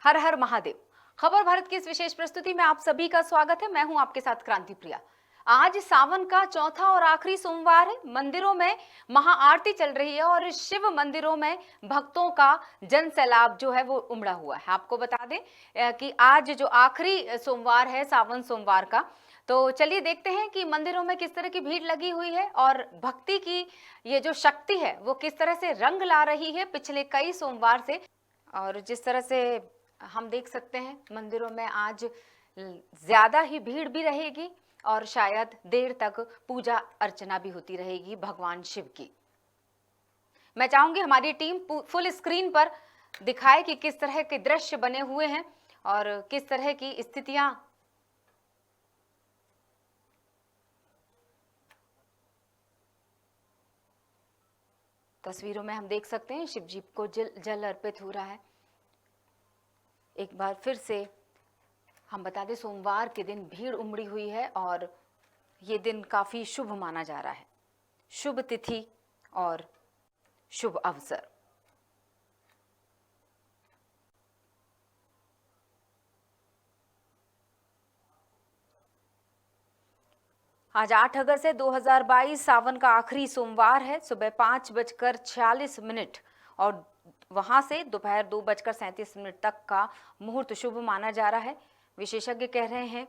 हर हर महादेव। खबर भारत की इस विशेष प्रस्तुति में आप सभी का स्वागत है। मैं हूं आपके साथ क्रांति प्रिया। आज सावन का चौथा और आखिरी सोमवार है। मंदिरों में महाआरती चल रही है और शिव मंदिरों में भक्तों का जन सैलाब जो है वो उमड़ा हुआ है। आपको बता दें कि आज जो आखिरी सोमवार है सावन सोमवार का, तो चलिए देखते हैं कि मंदिरों में किस तरह की भीड़ लगी हुई है और भक्ति की ये जो शक्ति है वो किस तरह से रंग ला रही है पिछले कई सोमवार से। और जिस तरह से हम देख सकते हैं मंदिरों में आज ज्यादा ही भीड़ भी रहेगी और शायद देर तक पूजा अर्चना भी होती रहेगी भगवान शिव की। मैं चाहूंगी हमारी टीम फुल स्क्रीन पर दिखाए कि किस तरह के दृश्य बने हुए हैं और किस तरह की स्थितियां तस्वीरों में हम देख सकते हैं। शिव जी को जल अर्पित हो रहा है। एक बार फिर से हम बता दें सोमवार के दिन भीड़ उमड़ी हुई है और ये दिन काफी शुभ माना जा रहा है। शुभ तिथि और शुभ अवसर। आज 8 अगस्त है 2022। सावन का आखिरी सोमवार है। सुबह 5:46 और वहां से दोपहर 2:37 तक का मुहूर्त शुभ माना जा रहा है। विशेषज्ञ कह रहे हैं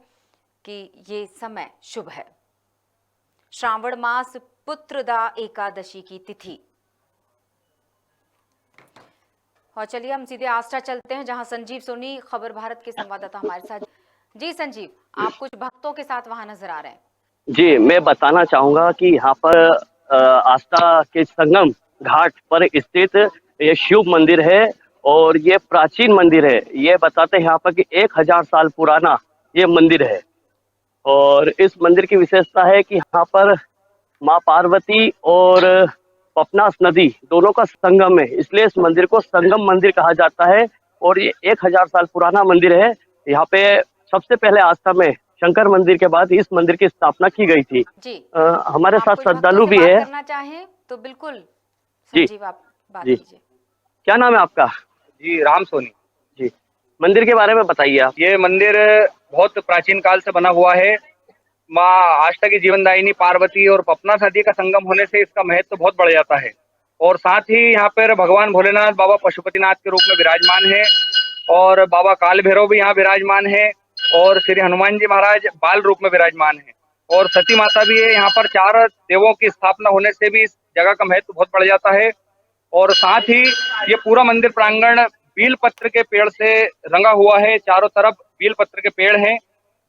कि ये समय शुभ है। श्रावण मास पुत्रदा एकादशी की तिथि। और चलिए हम सीधे आस्था चलते हैं जहां संजीव सोनी खबर भारत के संवाददाता हमारे साथ। जी संजीव, आप कुछ भक्तों के साथ वहां नजर आ रहे हैं। जी, मैं बताना चाहूंगा कि यहाँ पर आस्था के संगम घाट पर स्थित ये शिव मंदिर है और ये प्राचीन मंदिर है। ये बताते हैं यहाँ पर कि 1000 साल पुराना ये मंदिर है और इस मंदिर की विशेषता है कि यहाँ पर माँ पार्वती और पपनास नदी दोनों का संगम है, इसलिए इस मंदिर को संगम मंदिर कहा जाता है। और ये 1000 साल पुराना मंदिर है। यहाँ पे सबसे पहले आस्था में शंकर मंदिर के बाद इस मंदिर की स्थापना की गई थी। जी हमारे साथ श्रद्धालु भी है। करना चाहें तो बिल्कुल संजीव आप बात कीजिए। क्या नाम है आपका? जी राम सोनी। जी, मंदिर के बारे में बताइए आप। ये मंदिर बहुत प्राचीन काल से बना हुआ है। माँ आष्टा की जीवनदायिनी पार्वती और पपनास नदी का संगम होने से इसका महत्व बहुत बढ़ जाता है। और साथ ही यहाँ पर भगवान भोलेनाथ बाबा पशुपतिनाथ के रूप में विराजमान है और बाबा काल भैरव भी यहाँ विराजमान है और श्री हनुमान जी महाराज बाल रूप में विराजमान है और सती माता भी है। यहाँ पर 4 देवों की स्थापना होने से भी इस जगह का महत्व बहुत बढ़ जाता है। और साथ ही ये पूरा मंदिर प्रांगण बील पत्र के पेड़ से रंगा हुआ है। चारों तरफ बील पत्र के पेड़ हैं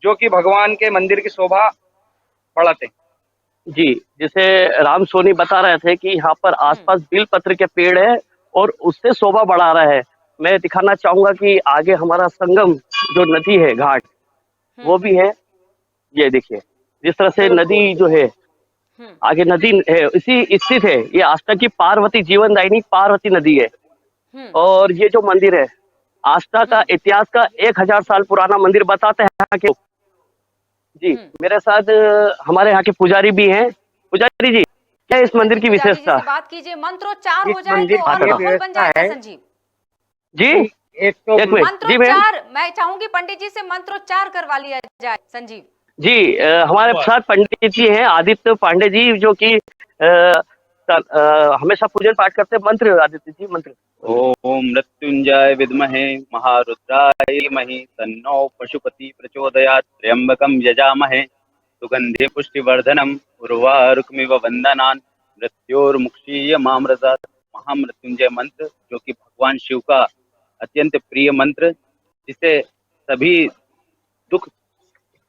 जो कि भगवान के मंदिर की शोभा बढ़ाते हैं। जी, जैसे राम सोनी बता रहे थे कि यहाँ पर आसपास बील पत्र के पेड़ है और उससे शोभा बढ़ा रहा है। मैं दिखाना चाहूंगा कि आगे हमारा संगम जो नदी है घाट वो भी है। ये देखिए जिस तरह से नदी जो है आगे नदी है इसी स्थित है। ये आस्था की पार्वती जीवनदायिनी पार्वती नदी है और ये जो मंदिर है आस्था का इतिहास का 1000 साल पुराना मंदिर बताते हैं यहाँ के। जी, मेरे साथ हमारे यहाँ के पुजारी भी हैं। पुजारी जी, क्या इस मंदिर की विशेषता? बात कीजिए। मंत्रोच्चार हो जाए तो और माहौल बन जाएगा संजीव जी। एक मिनट मंत्रोच्चार मैं चाहूंगी पंडित जी से मंत्रोच्चार करवा लिया जाए। संजीव जी, हमारे साथ पंडित जी हैं आदित्य पांडे जी जो कि हमेशा पूजन पाठ करते हैं। मंत्र आदित्य जी मंत्र। ओम मृत्युंजय विद्महे महारुद्राय धीमहि तन्नो पशुपति प्रचोदयात्। त्र्यंबकं यजामहे सुगंधि पुष्टिवर्धनम् उर्वारुकमिव वंदनान् मृत्योर्मुक्षीय मामृतात्। महामृत्युंजय मंत्र जो कि भगवान शिव का अत्यंत प्रिय मंत्र, जिसे सभी दुख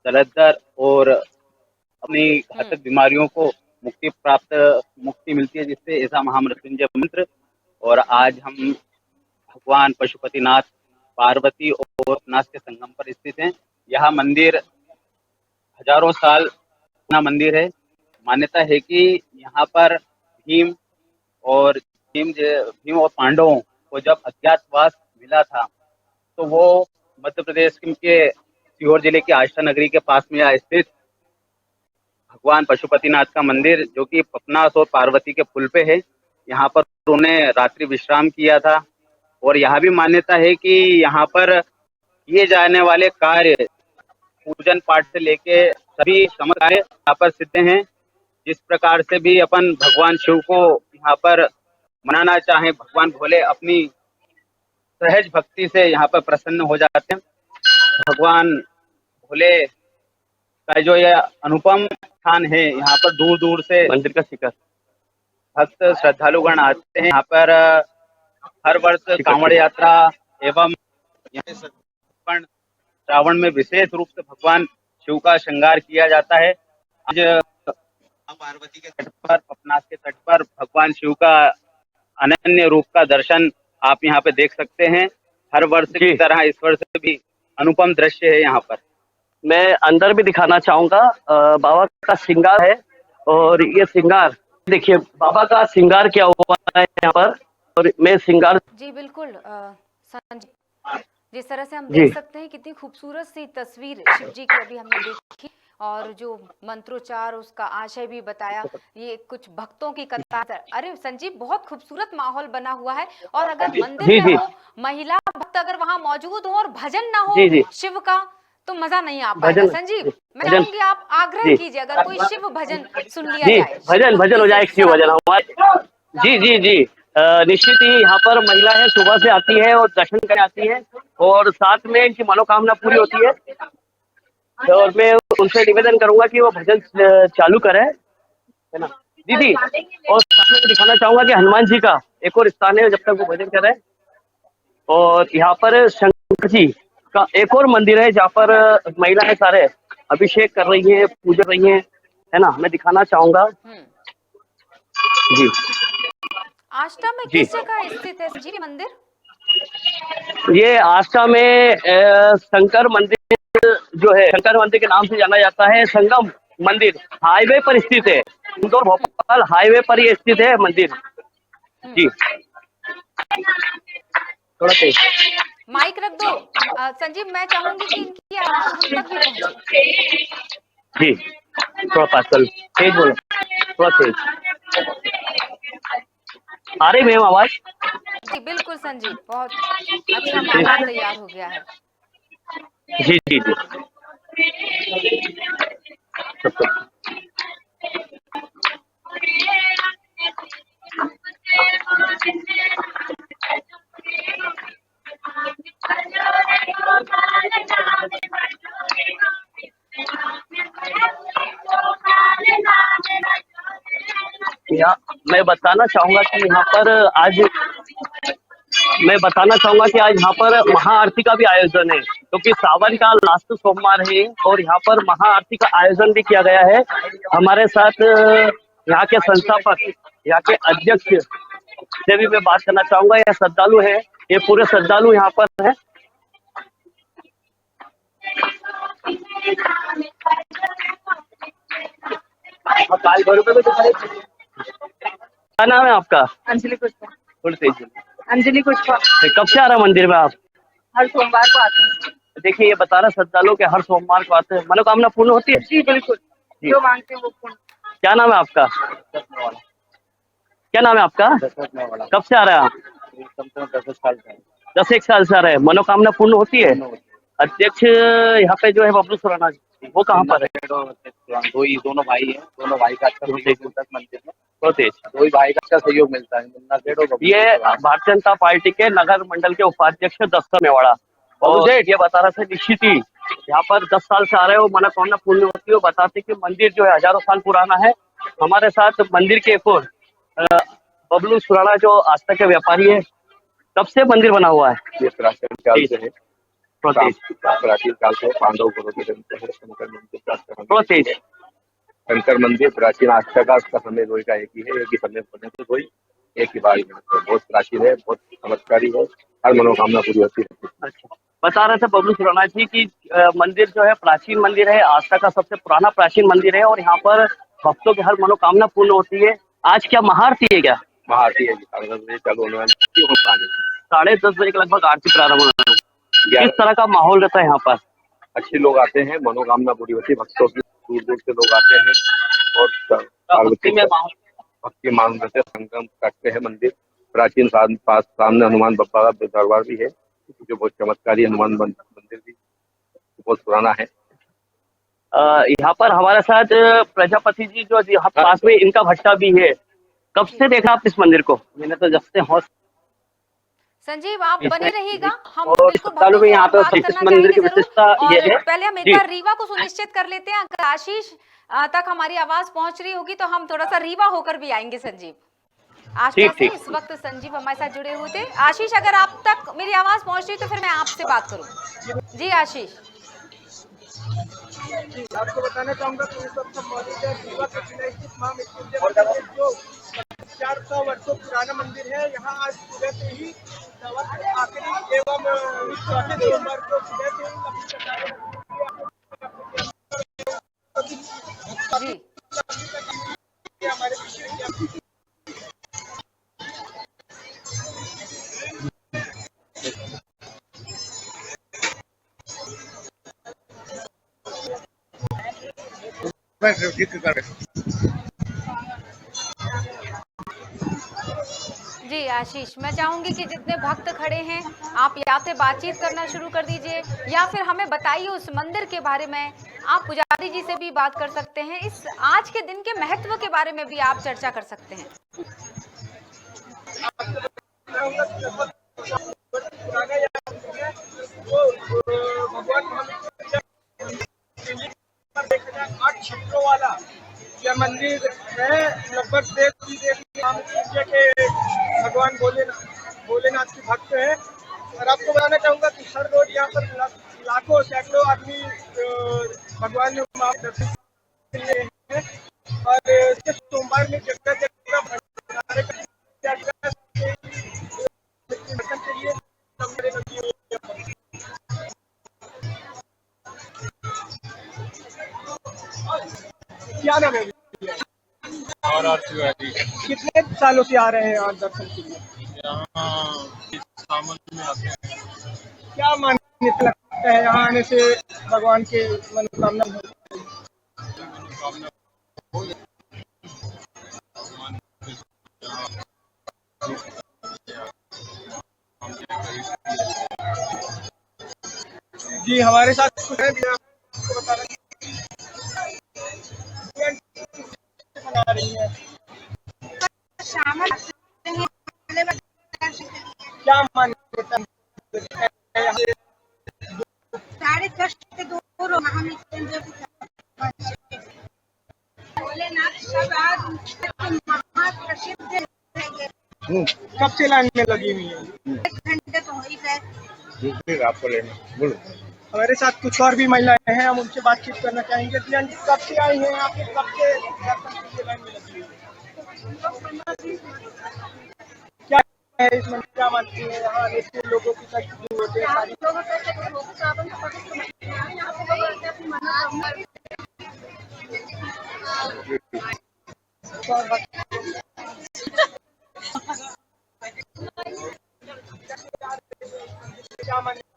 दरिद्र और अपनी घातक बीमारियों को मुक्ति मिलती है, जिससे ऐसा महामृत्युंजय मंत्र। और आज हम भगवान पशुपतिनाथ पार्वती और पपनास के संगम पर स्थित हैं। यह मंदिर हजारों साल पुराना मंदिर है। मान्यता है कि यहाँ पर भीम और पांडवों को जब अज्ञातवास मिला था तो वो मध्य प्रदेश के सीहोर जिले की आष्टा नगरी के पास में स्थित भगवान पशुपतिनाथ का मंदिर जो कि पपनास और पार्वती के पुल पे है, यहाँ पर उन्होंने रात्रि विश्राम किया था और यह भी मान्यता है कि यहाँ पर किए जाने वाले कार्य पूजन पाठ से लेके सभी समस्त कार्य यहाँ पर सिद्ध हैं। जिस प्रकार से भी अपन भगवान शिव को यहाँ पर मनाना चाहें, भगवान भोले अपनी सहज भक्ति से यहाँ पर प्रसन्न हो जाते हैं। भगवान भोले का जो यह अनुपम स्थान है, यहाँ पर दूर दूर से मंदिर का शिखर भक्त श्रद्धालुगण आते हैं। यहाँ पर हर वर्ष कांवड़ यात्रा एवं यहाँ श्रावण में विशेष रूप से भगवान शिव का श्रृंगार किया जाता है। आज पार्वती के तट पर, पपनास के तट पर भगवान शिव का अनन्य रूप का दर्शन आप यहाँ पे देख सकते हैं। हर वर्ष की तरह इस वर्ष भी अनुपम दृश्य है यहाँ पर। मैं अंदर भी दिखाना चाहूंगा। बाबा का श्रृंगार है और ये श्रृंगार देखिए, बाबा का श्रृंगार क्या हुआ है यहाँ पर। और मैं श्रृंगार जी बिल्कुल संजय, जिस तरह से हम जी। देख सकते हैं कितनी खूबसूरत सी तस्वीर शिव जी की अभी हमने देखी, और जो मंत्रोच्चार उसका आशय भी बताया। ये कुछ भक्तों की कतार, अरे संजीव बहुत खूबसूरत माहौल बना हुआ है। और अगर मंदिर जी, में जी। हो, महिला भक्त अगर वहां मौजूद हो और भजन ना हो जी, जी। शिव का, तो मजा नहीं आ पाएगा। भजन- संजीव, मैं भजन- चाहूंगी आप आग्रह जी। कीजिए, अगर कोई शिव भजन सुन लिया जी, जाए, भजन शिव भजन हो भक्ति जाए, से शिव भजन सराबोर। हमारे। जी जी जी, निश्चित ही यहाँ पर महिला है, सुबह से आती है और दर्शन करने आती है, और साथ में इनकी मनोकामना पूरी होती है। और मैं उनसे निवेदन करूंगा कि वो भजन चालू करें, है ना दीदी। और साथ में दिखाना चाहूंगा कि हनुमान जी का एक और स्थान है, जब तक वो भजन करें। और यहाँ पर शंकर जी का एक और मंदिर है, जहाँ पर महिलाएं सारे अभिषेक कर रही हैं, पूजा कर रही हैं, है ना। मैं दिखाना चाहूंगा जी। आष्टा में जी। किस जगह स्थित है संजीव ये मंदिर? ये आष्टा में शंकर मंदिर जो है, शंकर मंदिर के नाम से जाना जाता है। संगम मंदिर हाईवे पर स्थित है, इंदौर भोपाल हाईवे पर ये स्थित है मंदिर जी। थोड़ा तेज माइक रख दो संजीव, मैं चाहूंगी कि इनकी आवाज हम तक भी पहुंचे। जी, थोड़ा पास तेज बोलो, थोड़ा तेज आ रही मैम आवाज? जी बिल्कुल संजीव, बहुत अच्छा माहौल तैयार हो गया है। जी जी जी। मैं बताना चाहूंगा कि यहाँ पर आज यहाँ पर महाआरती का भी आयोजन है, क्योंकि सावन का लास्ट सोमवार है और यहाँ पर महाआरती का आयोजन भी किया गया है। हमारे साथ यहाँ के संस्थापक, यहाँ के अध्यक्ष से भी मैं बात करना चाहूंगा। यह श्रद्धालु है, ये पूरे श्रद्धालु यहाँ पर है। क्या नाम है आपका? अंजलि पुष्पा। थोड़ी तेज। अंजलि पुष्पा। कब से आ रहा मंदिर में आप? हर सोमवार को आते हैं। देखिए, ये बता रहा श्रद्धालु के हर सोमवार को आते हैं, मनोकामना पूर्ण होती है। जी बिल्कुल, जो मांगते हैं वो पूर्ण। क्या नाम है आपका? क्या नाम है आपका? कब से आ रहा है आप? 10 एक साल से आ रहे हैं। मनोकामना पूर्ण होती है। अध्यक्ष यहाँ पे जो है बबलू सुराना जी, वो कहाँ पर है? दोनों भाई हैं, दोनों भाई का अच्छा सहयोग मिलता है मंदिर में। बहुत तेज। दो ही भाई का अच्छा सहयोग मिलता है। ये भारतीय जनता पार्टी के नगर मंडल के उपाध्यक्ष दस्तर मेवाड़ा, और ये बता रहा था निश्चित ही यहाँ पर 10 साल से आ रहे हो, मनोकामना पूर्ण होती है। बताते कि मंदिर जो है हजारों साल पुराना है। हमारे साथ मंदिर के एक और बबलू सुराना जो आस्था के व्यापारी है। कब से मंदिर बना हुआ है? ये प्राचीन काल से है, थोड़ा तेज। प्राचीन काल से पांडव गुरु के जन्म से है। शंकर मंदिर का थोड़ा तेज। शंकर मंदिर प्राचीन आस्था का, उसका समय रोई का एक ही है, एक ही समय होने से रोई एक ही बार में बहुत प्राचीन है, बहुत चमत्कारी है, हर मनोकामना पूरी होती है। अच्छा, बता रहे थे बबलू सुराना जी की मंदिर जो है प्राचीन मंदिर है, आस्था का सबसे पुराना प्राचीन मंदिर है, और यहाँ पर भक्तों की हर मनोकामना पूर्ण होती है। आज क्या महाआरती है क्या? महाआरती है, 10:30 बजे चालू होने वाली है। 10:30 बजे के लगभग आरती प्रारंभ होना है। किस तरह का माहौल रहता है यहाँ पर? अच्छे लोग आते हैं, मनोकामना पूरी होती है, भक्तों की दूर दूर से लोग आते हैं और भक्ति में माहौल भक्ति मान रहते, संगम करते हैं मंदिर प्राचीन सामने हनुमान बप्पा का दरबार भी है, जो बहुत चमत्कारी हनुमान मंदिर भी बहुत पुराना है। यहाँ पर हमारे साथ प्रजापति जी जो यहाँ पास में इनका भट्टा भी है। कब से देखा आप इस मंदिर को? मैंने तो जब से होश संजीव आप बने रहिएगा, हम और बिल्कुल श्रद्धालु भक्तों में से यहाँ और पे बात इस करना मंदिर की चाहेंगे विशेषता जरूर। ये और है पहले हम एक जी। बार रीवा को सुनिश्चित कर लेते हैं, अगर आशीष तक हमारी आवाज पहुंच रही होगी तो हम थोड़ा सा रीवा होकर भी आएंगे संजीव। आष्टा से इस वक्त संजीव हमारे साथ जुड़े हुए थे। आशीष अगर आप तक मेरी आवाज पहुंच रही तो फिर मैं आपसे बात करूं। जी आशीष। आपको बताना चाहूंगा कि इस वक्त हम मौजूद है रीवा के किले स्थित मां मृत्युंजय मंदिर, जो 400 वर्षों पुराना मंदिर है। यहाँ आज सुबह से ही आखिरी एवं चौथे सोमवार को सुबह से ही लंबी कतारें जी हमारे पीछे जी आशीष, मैं चाहूंगी कि जितने भक्त खड़े हैं आप या से बातचीत करना शुरू कर दीजिए या फिर हमें बताइए उस मंदिर के बारे में। आप पुजारी जी से भी बात कर सकते हैं, इस आज के दिन के महत्व के बारे में भी आप चर्चा कर सकते हैं। भगवान 1008 छत्रों वाला यह मंदिर है। लगभग देश विदेश के भगवान भोलेनाथ के भक्त है। और आपको बताना चाहूंगा कि हर रोज यहाँ पर लाखों सैकड़ों आदमी भगवान दर्शन के लिए हैं। और सोमवार में जगह जगह भंडारे के लिए क्या नाम है? कितने सालों से आ रहे हैं आप दर्शन के लिए? सावन में आते हैं। क्या मान्यता लगता है यहाँ आने से भगवान के मनोकामना जी हमारे साथ कुछ है, आपको बता रहे बना रही है। क्या मान्यता है? 10:30 के 2 महामृत्युंजय भोलेनाथ महाप्रसिद्ध है। कब से लाइन में लगी हुई है? 1 घंटे तो हो ही गए। आपको लेना बोलो। हमारे साथ कुछ और भी महिलाएं हैं, हम उनसे बातचीत करना चाहेंगे। कब से आई हैं आप? कब से दर्शन के लिए लाइन में लगी हुई है? क्या है इस मंदिर, क्या मानती है यहाँ आने से लोगों की कष्ट दूर होते हैं? क्या मान्यता है?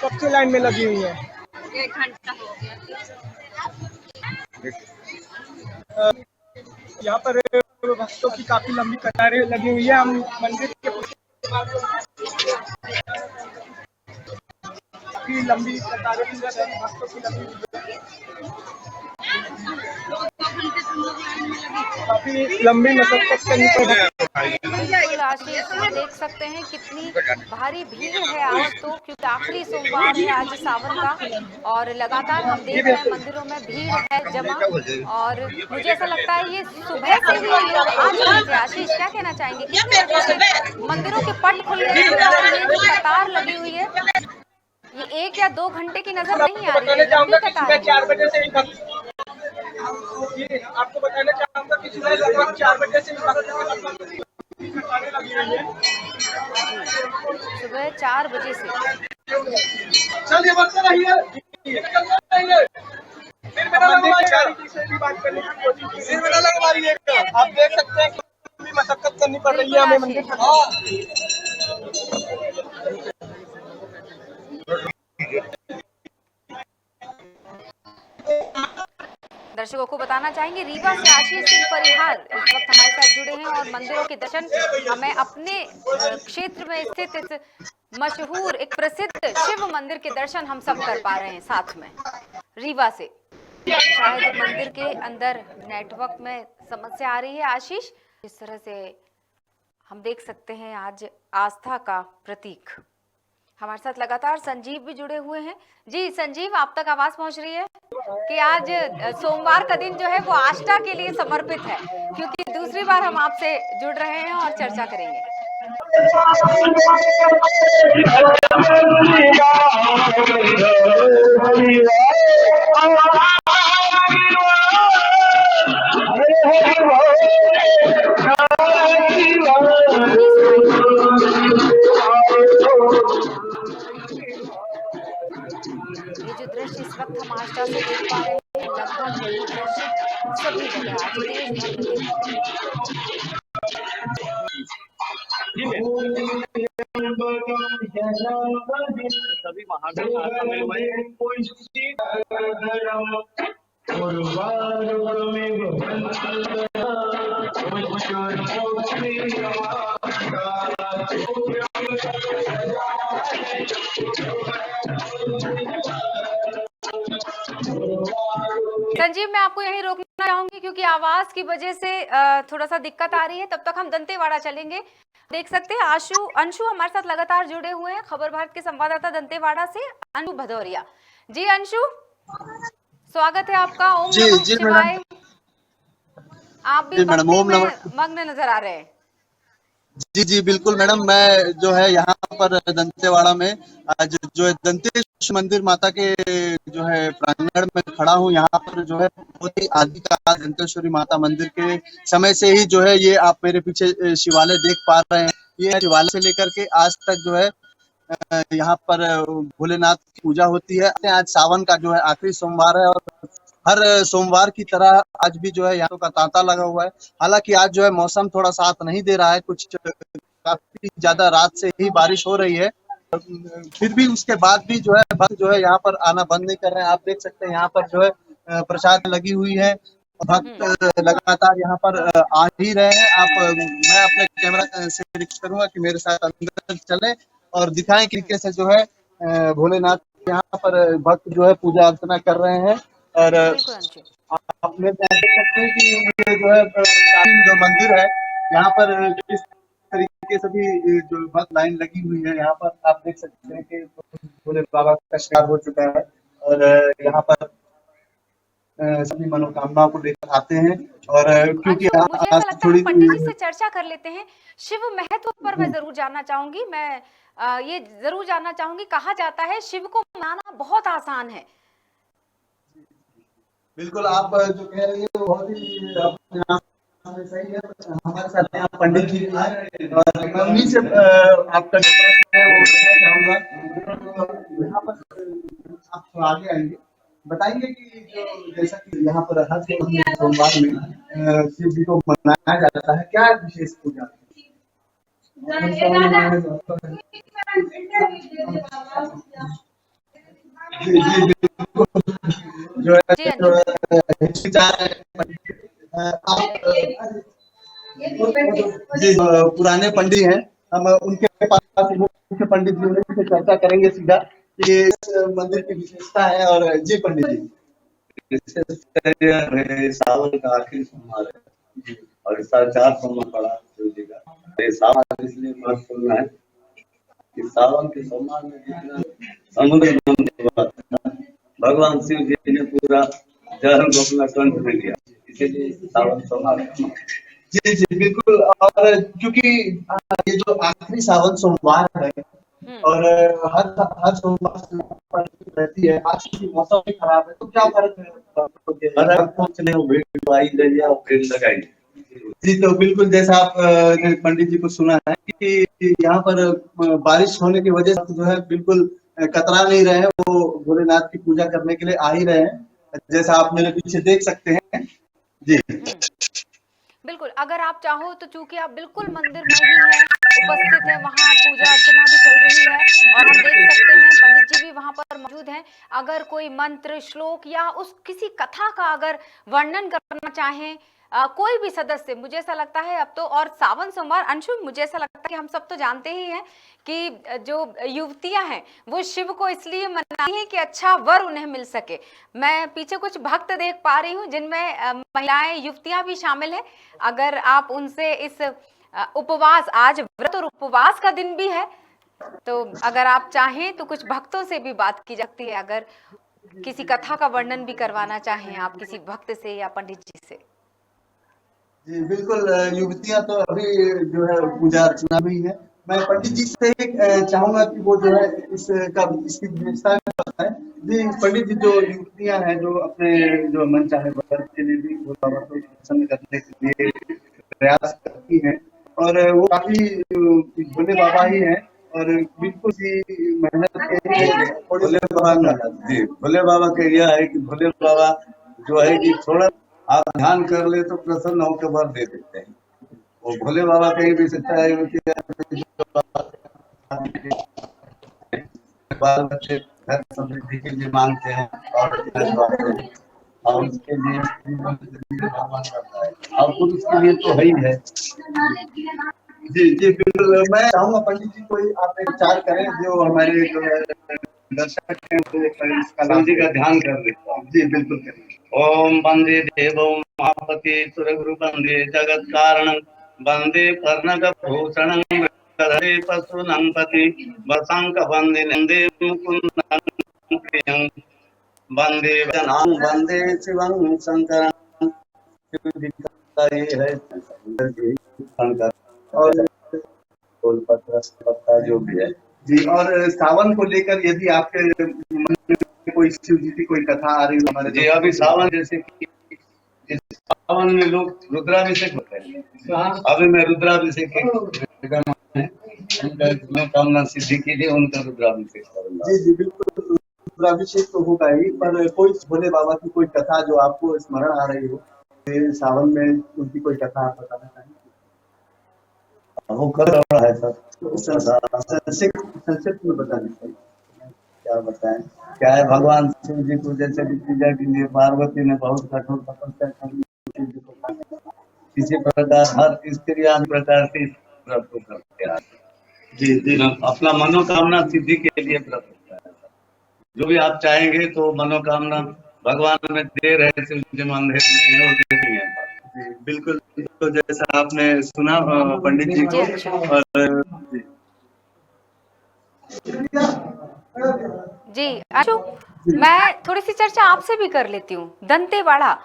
कब से लाइन में लगी हुई है? 1 घंटा हो गया। यहाँ पर भक्तों की काफी लंबी कतारें लगी हुई है। हम मंदिर के काफी लंबी कतारें भक्तों की लगी हुई है। काफी लंबी मशक्कत करनी पड़ी। बिल्कुल आशीष, देख सकते हैं कितनी भारी भीड़ है आज तो, क्योंकि आखिरी सोमवार है आज सावन का और लगातार हम देख रहे हैं मंदिरों में भीड़ है जमा। और मुझे ऐसा लगता है ये सुबह से ही लोग आ चुके थे। आशीष क्या कहना चाहेंगे, कितने बजे से मंदिरों के पट खुल रहे हैं और ये जो कतार लगी हुई है ये 1 या 2 घंटे की नजर नहीं आ रही है, लंबी कतार है। 4 बजे से आपको बताना चाहूंगा कि सुबह लगभग 4 बजे से कतारें लगी हुई है। सुबह 4 बजे से। चलिए बढ़ते रहिए। से भी बात करने की कोशिश की। आप देख सकते हैं कि मशक्कत करनी पड़ रही है हमें मंदिर दर्शकों को बताना चाहेंगे रीवा से आशीष सिंह परिहार इस वक्त हमारे साथ जुड़े हैं और मंदिरों के दर्शन हमें अपने क्षेत्र में स्थित इस मशहूर एक प्रसिद्ध शिव मंदिर के दर्शन हम सब कर पा रहे हैं साथ में रीवा से। शायद मंदिर के अंदर नेटवर्क में समस्या आ रही है। आशीष, इस तरह से हम देख सकते हैं आज आस्था का प्रतीक। हमारे साथ लगातार संजीव भी जुड़े हुए हैं। जी संजीव, आप तक आवाज पहुंच रही है कि आज सोमवार का दिन जो है वो आस्था के लिए समर्पित है, क्योंकि दूसरी बार हम आपसे जुड़ रहे हैं और चर्चा करेंगे। ये जो दृश्य इस वक्त हम आस्था से देख पा रहे हैं, लगभग ये दृश्य सभी जगह आज देश भर में देखने को सभी महादेव संजीव, मैं आपको यहीं रोकना चाहूंगी क्योंकि आवाज की वजह से थोड़ा सा दिक्कत आ रही है। तब तक हम दंतेवाड़ा चलेंगे। देख सकते हैं अंशु हमारे साथ लगातार जुड़े हुए हैं, खबर भारत के संवाददाता दंतेवाड़ा से अंशु भदौरिया। जी अंशु, स्वागत है आपका। ओम नमः शिवाय। आप भी भक्ति में मग्न नजर आ रहे हैं। जी बिल्कुल मैडम, मैं जो है यहाँ पर दंतेवाड़ा में आज जो है दंतेश मंदिर माता के जो है प्रांगण में खड़ा हूँ। यहाँ पर जो है बहुत ही आदिकाल दंतेश्वरी माता मंदिर के समय से ही जो है ये आप मेरे पीछे शिवालय देख पा रहे हैं। ये शिवालय से लेकर के आज तक जो है यहाँ पर भोलेनाथ की पूजा होती है। आज सावन का जो है आखिरी सोमवार है और हर सोमवार की तरह आज भी जो है यहाँ का तांता लगा हुआ है। हालांकि आज जो है मौसम थोड़ा साथ नहीं दे रहा है, कुछ काफी ज्यादा रात से ही बारिश हो रही है, फिर भी उसके बाद भी जो है भक्त जो है यहाँ पर आना बंद नहीं कर रहे हैं। आप देख सकते हैं यहाँ पर जो है प्रसाद लगी हुई है, भक्त लगातार यहाँ पर आ ही रहे हैं। मैं अपने कैमरा से रिक्वेस्ट करूंगा कि मेरे साथ अंदर चले और दिखाएं कि तरीके से जो है भोलेनाथ यहाँ पर भक्त जो है पूजा अर्चना कर रहे हैं। और आप देख सकते हैं कि ये जो है जो मंदिर है यहाँ पर किस तरीके से भी जो भक्त लाइन लगी हुई है। यहाँ पर आप देख सकते हैं कि भोले बाबा का श्राद्ध हो चुका है और यहाँ पर सभी मनोकामनाओं को लेकर आते हैं। और क्योंकि थोड़ी पंडित जी से चर्चा कर लेते हैं। शिव महत्व पर मैं जरूर जानना चाहूंगी। मैं ये जरूर जानना चाहूंगी, कहा जाता है शिव को मनाना बहुत आसान है। बिल्कुल, आप जो कह रही है वो बहुत ही सही है। हमारे साथ यहाँ पंडित जी हैं और मैं उन्हीं से आपका है वो चाहूंगा। यहाँ पर आप आगे आएंगे, बताएंगे कि जो जैसा कि यहाँ पर हर सोमवार में शिव जी को मनाया जाता है, क्या विशेष पूजा जो जी पुराने पंडित हैं, हम उनके पास मुख्य पंडित जी से चर्चा करेंगे सीधा कि इस मंदिर की विशेषता है। और जी पंडित जी, सावन का आखिरी सोमवार है और इस साल 4 सोमवार पड़ा शिव जी का। सावन इसलिए महत्वपूर्ण है कि सावन के सोमवार में जितना समुद्र भगवान शिव जी ने पूरा जल को अपना कंठ में लिया, इसीलिए सावन सोमवार। जी बिल्कुल। और क्योंकि ये जो आखिरी सावन सोमवार है और हर सोमवार रहती है, आज की मौसम भी खराब है, तो क्या फर्क है? जी तो बिल्कुल जैसा आप पंडित जी को सुना है कि यहाँ पर बारिश होने की वजह से जो है बिल्कुल कतरा नहीं रहे हैं, वो भोलेनाथ की पूजा करने के लिए आ ही रहे हैं, जैसा आप मेरे पीछे देख सकते हैं। जी बिल्कुल, अगर आप चाहो तो चूंकि आप बिल्कुल मंदिर में ही हैं, उपस्थित है, वहाँ पूजा अर्चना भी चल रही है और हम देख सकते हैं पंडित जी भी वहाँ पर मौजूद हैं। अगर कोई मंत्र, श्लोक या उस किसी कथा का अगर वर्णन करना चाहें कोई भी सदस्य, मुझे ऐसा लगता है अब तो, और सावन सोमवार अंशु, मुझे ऐसा लगता है कि हम सब तो जानते ही हैं कि जो युवतियां हैं वो शिव को इसलिए मनाती हैं कि अच्छा वर उन्हें मिल सके। मैं पीछे कुछ भक्त देख पा रही हूँ जिनमें महिलाएं, युवतियां भी शामिल हैं। अगर आप उनसे इस उपवास, आज व्रत और उपवास का दिन भी है, तो अगर आप चाहें तो कुछ भक्तों से भी बात की जाती है, अगर किसी कथा का वर्णन भी करवाना चाहें आप किसी भक्त से या पंडित जी से। जी बिल्कुल, युवतियां तो अभी जो है पूजा अर्चना में ही है। मैं पंडित जी से चाहूंगा कि वो जो है इसकी विशेषता बताएं। जी पंडित जी, जो युवतियां हैं जो अपने जो मन चाहे व्रत के लिए भी भोले बाबा को प्रसन्न करने के लिए प्रयास करती हैं, और वो काफी भोले बाबा ही हैं और बिल्कुल ही मेहनत के भोले बाबा का, जी भोले बाबा का यह है कि भोले बाबा जो है कि थोड़ा आप ध्यान कर ले तो प्रसन्न होकर वर दे देते हैं। वो भोले बाबा का भी सच्चा है कि बाल बच्चे घर समृद्धि के लिए मांगते हैं और उसके लिए और पुरुष के लिए तो है ही है। जी जी बिल्कुल, मैं चाहूंगा पंडित जी कोई आप एक विचार करें जो हमारे जो है दर्शक हैं वो इसका जी का ध्यान कर ले। जी बिल्कुल करें। ओम वंदे देवो महापति सुरगुरु वंदे जगत कारण वंदे कर्णक भूषण धरे पशुनं पति वसंक वंदे नंदे मुकुंदं प्रियं वंदे वदनां वंदे शिवं शंकरं। ये है शंकर और पत्ता जो भी है जी। और सावन को लेकर यदि आपके मन में कोई शिव जी की कोई कथा आ रही हो हमारे जी, अभी सावन जैसे कि इस सावन में लोग रुद्राभिषेक होते हैं, अभी मैं रुद्राभिषेक कामना सिद्धि के लिए उनका रुद्राभिषेक करूंगा। जी जी बिल्कुल, रुद्राभिषेक तो होगा ही, पर कोई भोले बाबा की कोई कथा जो आपको स्मरण आ रही हो सावन में, उनकी कोई कथा आप बताना चाहेंगे? वो कर रहा है सर, संक्षिप्त में बताने चाहिए, क्या बताएं। क्या है, भगवान शिव जी को जैसे पूजा के लिए पार्वती ने बहुत कठोर तपस्या की, इसी प्रकार हर स्त्री प्रकार से व्रत को करते हैं। जी जी, अपना मनोकामना सिद्धि के लिए व्रत होता है। जो भी आप चाहेंगे तो मनोकामना भगवान में दे रहे शिव जी मंदिर में, और दे दिए हैं। बिल्कुल, तो जैसा आपने सुना पंडित जी को, जी अंशु, मैं थोड़ी सी चर्चा आपसे भी कर लेती हूँ। दंतेवाड़ा,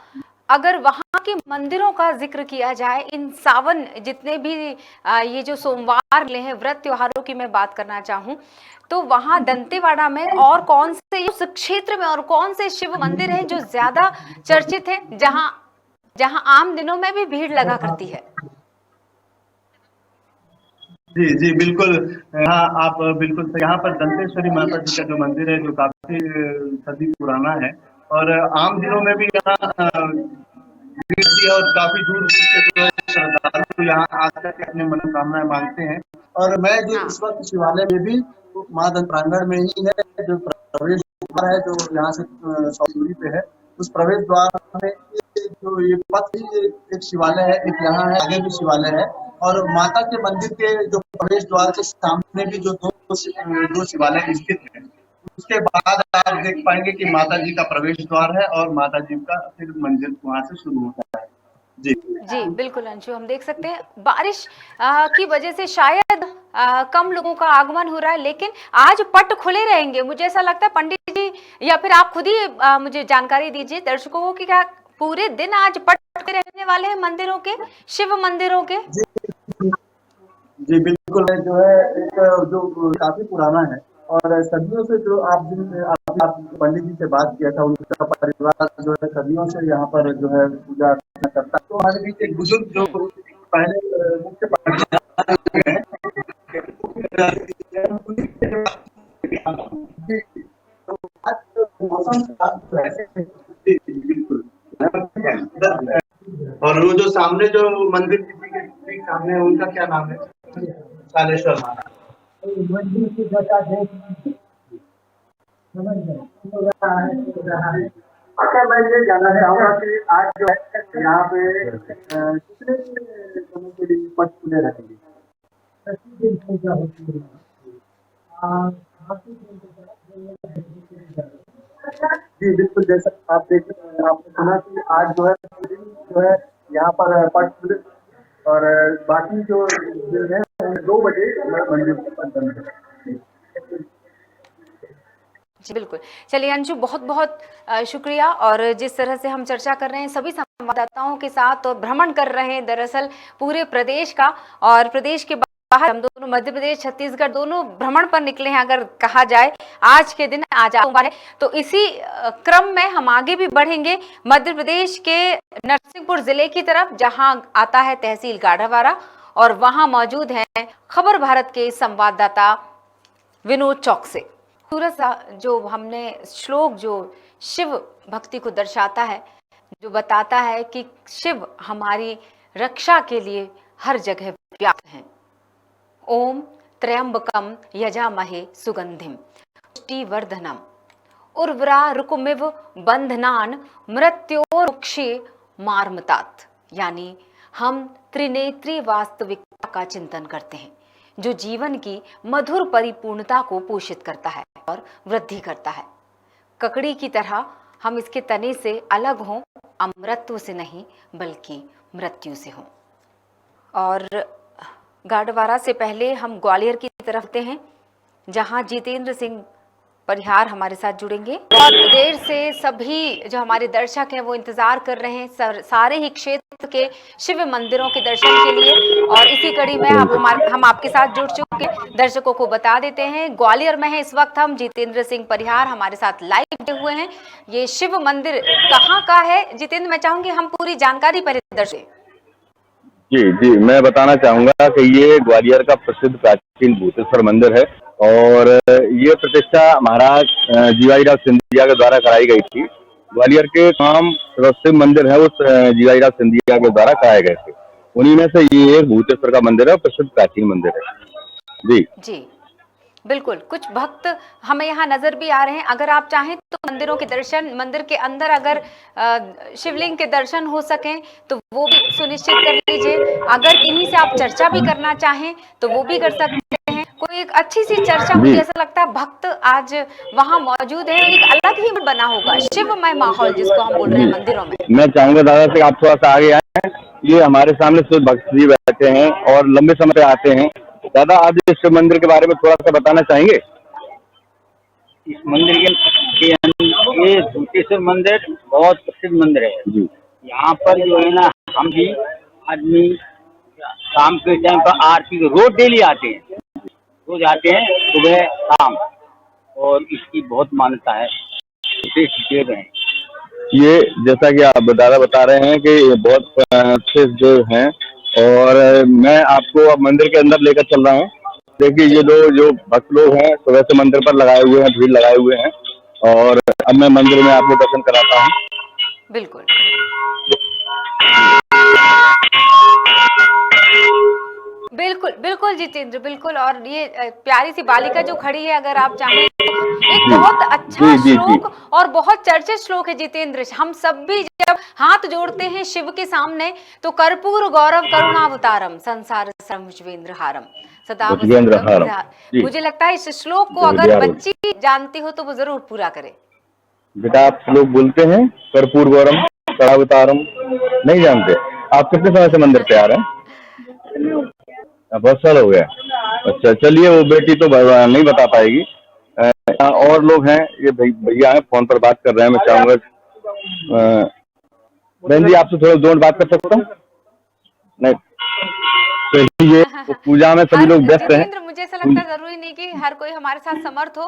अगर वहाँ के मंदिरों का जिक्र किया जाए, इन सावन जितने भी ये जो सोमवार ले हैं, व्रत त्योहारों की मैं बात करना चाहूँ तो वहाँ दंतेवाड़ा में और कौन से, उस क्षेत्र में और कौन से शिव मंदिर हैं जो ज्यादा चर्चित है, जहाँ आम दिनों में भी भीड़ लगा करती है? जी जी बिल्कुल, हाँ आप बिल्कुल, यहाँ पर दंतेश्वरी माता जी का जो मंदिर है जो काफी सदी पुराना है, और आम दिनों में भी यहाँ और काफी दूर से जो है श्रद्धालु यहाँ आकर के अपनी मनोकामनाएं मांगते हैं। और मैं जो इस वक्त शिवालय में भी माँ दंत प्रांगण में ही है, जो प्रवेश द्वार है जो यहाँ से 100 दूरी पे है, उस प्रवेश द्वार में जो ये पथ एक शिवालय है, एक यहाँ है, आगे भी शिवालय है, और माता के मंदिर के जो प्रवेश द्वार के सामने भी जो दो शिवालय स्थित है, उसके बाद आप देख पाएंगे कि माता जी का प्रवेश द्वार है और माता जी का फिर मंदिर वहां से शुरू होता है। जी जी बिल्कुल अंशु, हम देख सकते हैं बारिश की वजह से शायद कम लोगों का आगमन हो रहा है, लेकिन आज पट खुले रहेंगे। मुझे ऐसा लगता है पंडित जी, या फिर आप खुद ही मुझे जानकारी दीजिए दर्शकों को कि क्या पूरे दिन आज पट रहने वाले हैं मंदिरों के, शिव मंदिरों के? जी बिल्कुल, जो है एक जो काफी पुराना है और सदियों से जो आप पंडित जी से बात किया था, उनका परिवार जो है सदियों से यहाँ पर जो है पूजा अर्चना करता है। तो हमारे बीच एक बुजुर्ग जो पहले मुख्य बिल्कुल, और वो जो सामने जो मंदिर के सामने है, उनका क्या नाम है? कालेश्वर महाराज। अच्छा, मैं ये जानना चाहूंगा कि आज जो है यहाँ पे कितने समय के लिए पट खुले रहेंगे? जी बिल्कुल, जैसा आप देख आपने सुना कि आज जो है जो है यहाँ पर पट खुले और बाकी जो दिन है 2 बजे मंदिर बंद है। जी बिल्कुल। चलिए अंशु, बहुत बहुत शुक्रिया। और जिस तरह से हम चर्चा कर रहे हैं सभी संवाददाताओं के साथ और भ्रमण कर रहे हैं दरअसल पूरे प्रदेश का, और प्रदेश के बाहर हम दोनों मध्य प्रदेश छत्तीसगढ़ दोनों भ्रमण पर निकले हैं अगर कहा जाए आज के दिन। आज सोमवार है, तो इसी क्रम में हम आगे भी बढ़ेंगे मध्य प्रदेश के नरसिंहपुर जिले की तरफ, जहां आता है तहसील गाढ़ावारा, और वहां मौजूद हैं खबर भारत के संवाददाता विनोद चौक से। खूबसूरत जो हमने श्लोक जो शिव भक्ति को दर्शाता है, जो बताता है कि शिव हमारी रक्षा के लिए हर जगह व्याप्त हैं। ओम त्र्यंबकम यजामहे सुगंधिम पुष्टिवर्धनम उर्वरारुकमिव बंधनान मृत्योर्मुक्षे मार्मतात। यानी हम त्रिनेत्री वास्तविकता का चिंतन करते हैं जो जीवन की मधुर परिपूर्णता को पोषित करता है और वृद्धि करता है। ककड़ी की तरह हम इसके तने से अलग हों, अमृतत्व से नहीं बल्कि मृत्यु से हों। और गाढ़वारा से पहले हम ग्वालियर की तरफ आते हैं, जहां जितेंद्र सिंह परिहार हमारे साथ जुड़ेंगे। और देर से सभी जो हमारे दर्शक हैं वो इंतजार कर रहे हैं सारे ही क्षेत्र के शिव मंदिरों के दर्शन के लिए, और इसी कड़ी में हम आपके साथ जुड़ चुके दर्शकों को बता देते हैं ग्वालियर में है इस वक्त हम। जितेंद्र सिंह परिहार हमारे साथ लाइव जुड़े हुए हैं। ये शिव मंदिर कहाँ का है जितेंद्र, मैं चाहूंगी हम पूरी जानकारी पहले दर्शक। जी, मैं बताना चाहूंगा कि ये ग्वालियर का प्रसिद्ध प्राचीन भूतेश्वर मंदिर है और ये प्रतिष्ठा महाराज जीवाजीराव सिंधिया के द्वारा कराई गई थी। ग्वालियर के तमाम शिव मंदिर है उस जीवाजीराव सिंधिया के द्वारा कराए गए थे, उन्हीं में से ये एक भूतेश्वर का मंदिर है, प्रसिद्ध प्राचीन मंदिर है। जी बिल्कुल। कुछ भक्त हमें यहाँ नजर भी आ रहे हैं। अगर आप चाहें तो मंदिरों के दर्शन, मंदिर के अंदर अगर शिवलिंग के दर्शन हो सकें तो वो भी सुनिश्चित कर लीजिए। अगर किन्हीं से आप चर्चा भी करना चाहें तो वो भी कर सकते हैं। कोई एक अच्छी सी चर्चा, मुझे ऐसा लगता है भक्त आज वहाँ मौजूद है, एक अलग ही बना होगा शिवमय माहौल जिसको हम बोल रहे हैं मंदिरों में। मैं चाहूंगा दादा से आप थोड़ा सा आगे आए। ये हमारे सामने सिर्फ भक्त जी बैठे हैं और लंबे समय से आते हैं। दादा, आप इस शिव मंदिर के बारे में थोड़ा सा बताना चाहेंगे? इस मंदिर के ये भूतेश्वर मंदिर बहुत प्रसिद्ध मंदिर है जी। यहाँ पर जो है ना, हम भी आदमी शाम के टाइम पर आरती रोज डेली आते हैं, रोज आते हैं सुबह शाम, और इसकी बहुत मान्यता है, विशेष देव है ये। जैसा कि आप दादा बता रहे हैं कि ये बहुत अच्छे देव हैं, और मैं आपको अब मंदिर के अंदर लेकर चल रहा हूँ। देखिए ये लोग जो भक्त लोग हैं सुबह से मंदिर पर लगाए हुए हैं, भीड़ लगाए हुए हैं, और अब मैं मंदिर में आपको दर्शन कराता हूँ। बिल्कुल बिल्कुल बिल्कुल जितेंद्र, बिल्कुल। और ये प्यारी सी बालिका जो खड़ी है, अगर आप चाहें तो एक बहुत अच्छा श्लोक और बहुत चर्चित श्लोक है जितेंद्र। हम सब भी जब हाथ जोड़ते हैं शिव के सामने तो कर्पूर गौरव करुणावतारम संसार सर्वज्वेंद्रहारम सदा। मुझे लगता है इस श्लोक को अगर बच्ची जानती हो तो वो जरूर पूरा करे। बेटा, आप श्लोक बोलते हैं कर्पूर गौरम करुणावतारम, नहीं जानते? आप कितने समय से मंदिर पे आ रहे हैं? बहुत साल हो गया। अच्छा, चलिए, वो बेटी तो नहीं बता पाएगी। और लोग हैं, ये भैया हैं फोन पर बात कर रहे हैं। मैं चाहूंगा बहन जी आपसे थोड़ा 2 मिनट बात कर सकता हूँ? नहीं, तो ये पूजा में सभी लोग व्यस्त हैं। मुझे ऐसा लगता है जरूरी नहीं कि हर कोई हमारे साथ समर्थ हो,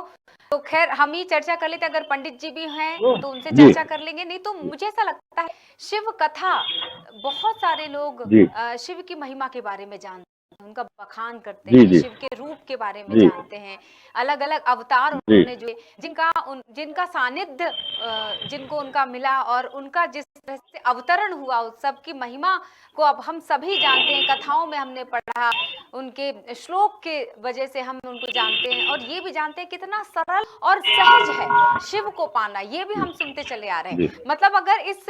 तो खैर हम ही चर्चा कर लेते। अगर पंडित जी भी हैं तो उनसे चर्चा कर लेंगे। नहीं तो मुझे ऐसा लगता है शिव कथा, बहुत सारे लोग शिव की महिमा के बारे में जानते हैं, उनका बखान करते हैं, शिव के रूप के बारे में जी। जानते हैं, अलग अलग अवतार जी। उन्होंने जो जिनका सानिध्य जिनको उनका मिला और उनका जिस तरह से अवतरण हुआ, उस सब की महिमा को अब हम सभी जानते हैं, कथाओं में हमने पढ़ा, उनके श्लोक के वजह से हम उनको जानते हैं और ये भी जानते हैं कितना सरल और सहज है शिव को पाना, ये भी हम सुनते चले आ रहे हैं। जी। मतलब अगर इस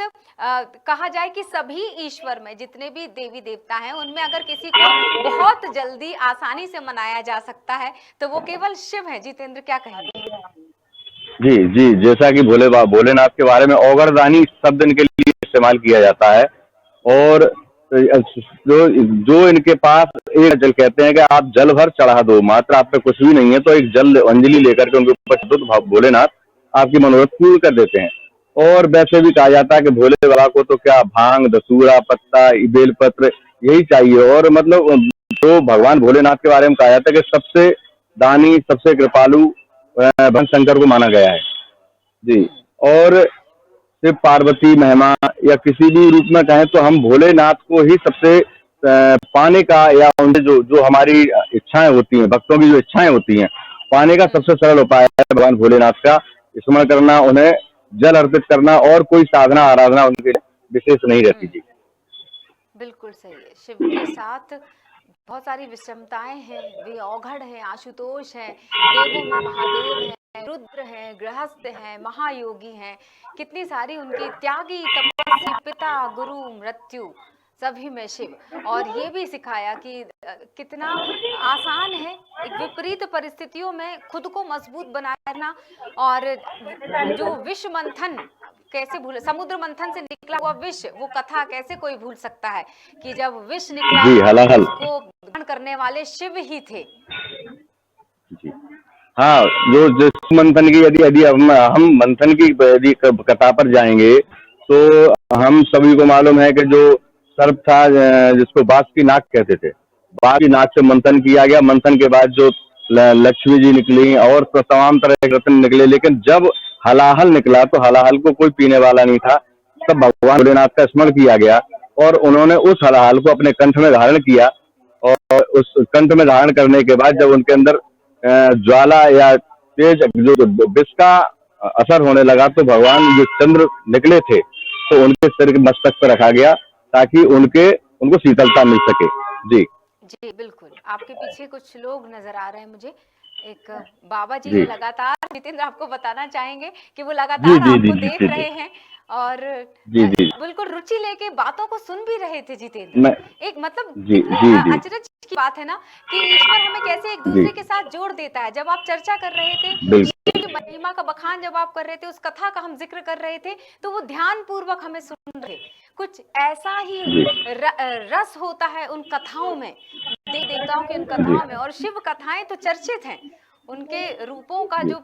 कहा जाए कि सभी ईश्वर में जितने भी देवी देवता हैं उनमें अगर किसी को बहुत जल्दी आसानी से मनाया जा सकता है तो वो केवल शिव है। जितेंद्र, क्या कहेंगे? जी जी, जैसा कि भोलेनाथ के बारे में औगरदानी शब्द इनके लिए इस्तेमाल किया जाता है, और जो इनके पास एक जल कहते हैं कि आप जल भर चढ़ा दो, मात्र आप पे कुछ भी नहीं है तो एक जल अंजलि लेकर के उनके ऊपर चढ़ा दो तो भोलेनाथ आपकी मनोरथ पूर्ण कर देते हैं। और वैसे भी कहा जाता है कि भोले बाबा को तो क्या भांग, धतूरा, पत्ता, बेलपत्र यही चाहिए, और मतलब जो भगवान भोलेनाथ के बारे में कहा जाता है कि सबसे दानी, सबसे कृपालु भगवान शंकर को माना गया है। जी, और शिव पार्वती महिमा या किसी भी रूप में कहें तो हम भोलेनाथ को ही सबसे पाने का, या उनसे जो हमारी इच्छाएं होती हैं, भक्तों की जो इच्छाएं होती हैं, पाने का सबसे सरल उपाय है भगवान भोलेनाथ का स्मरण करना, उन्हें जल अर्पित करना, और कोई साधना आराधना उनके लिए विशेष नहीं रहती। जी बिल्कुल सही है। शिव के साथ बहुत सारी विषमताएं हैं, वे औघड़ हैं, आशुतोष हैं, देवों में महादेव हैं, रुद्र हैं, गृहस्थ हैं, महायोगी हैं, कितनी सारी उनकी त्यागी, तपस्वी, पिता, गुरु, मृत्यु, सभी में शिव। और ये भी सिखाया कि कितना आसान है एक विपरीत परिस्थितियों में खुद को मजबूत बनाना, और जो विष मंथन कैसे भूल, समुद्र मंथन से निकला हुआ विष, वो कथा कैसे कोई भूल सकता है कि जब विष निकला जी, हलाहल। उसको ग्रहण करने वाले शिव ही थे। जी हाँ, जो मंथन की यदि हम मंथन की यदि कथा पर जाएंगे तो हम सभी को मालूम है कि जो सर्प था, जिसको बाघ की नाक कहते थे, बाघ की नाक से मंथन किया गया। मंथन के बाद जो लक्ष्मी जी निकली और तमाम तरह के रत्न निकले, लेकिन जब हलाहल निकला तो हलाहल को कोई पीने वाला नहीं था। तब भगवान भोलेनाथ का स्मरण किया गया और उन्होंने उस हलाहल को अपने कंठ में धारण किया, और उस कंठ में धारण करने के बाद जब उनके अंदर ज्वाला या तेज जो विष का असर होने लगा तो भगवान जो चंद्र निकले थे तो उनके सिर के मस्तक पर रखा गया ताकि उनको शीतलता मिल सके। जी जी बिल्कुल, आपके पीछे कुछ लोग नजर आ रहे हैं मुझे, एक बाबा जी जी। जो लगातार, जितेंद्र आपको बताना चाहेंगे कि वो जी लगातार जी जी आपको जी देख जी रहे हैं और जी जी बिल्कुल रुचि लेके बातों को सुन भी रहे थे। जितेंद्र, मैं एक मतलब जी कितनी जी जी अचरज की बात है ना कि ईश्वर हमें कैसे एक जी दूसरे के साथ जोड़ देता है। जब आप चर्चा कर रहे थे, बिल्कुल शिव की महिमा का बखान जब आप कर रहे थे, उस कथा का हम जिक्र कर रहे थे, तो वो ध्यान पूर्वक हमें सुन रहे। कुछ ऐसा ही जी रस होता है उन कथाओं में, देवी देवताओं की उन जी कथाओं में। और शिव कथाएं तो चर्चित हैं, उनके रूपों का जी जो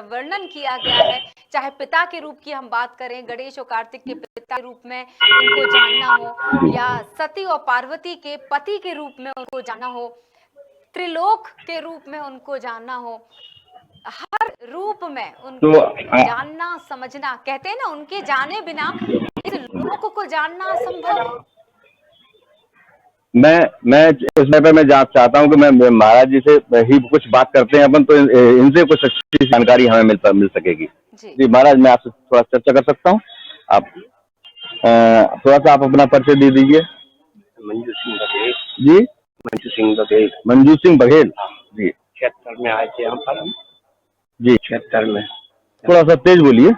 वर्णन किया गया है, चाहे पिता के रूप की हम बात करें, गणेश और कार्तिक के पिता के रूप में उनको जानना हो, जी या सती और पार्वती के पति के रूप में उनको जानना हो, त्रिलोक के रूप में उनको जानना हो, हर रूप में उनको तो जानना समझना, कहते हैं ना उनके जाने बिना इस लोक को जानना असंभव है। मैं इस समय पे मैं चाहता हूँ कि मैं महाराज जी से ही कुछ बात करते हैं अपन, तो इनसे कुछ अच्छी जानकारी हमें मिल सकेगी। जी जी महाराज, मैं आपसे थोड़ा चर्चा कर सकता हूँ? आप थोड़ा सा आप अपना परिचय दे दीजिए। मंजू सिंह बघेल। जी मंजू सिंह बघेल। मंजू सिंह बघेल जी। 76 में आए थे यहाँ पर हम। जी 76 में। थोड़ा सा तेज बोलिए।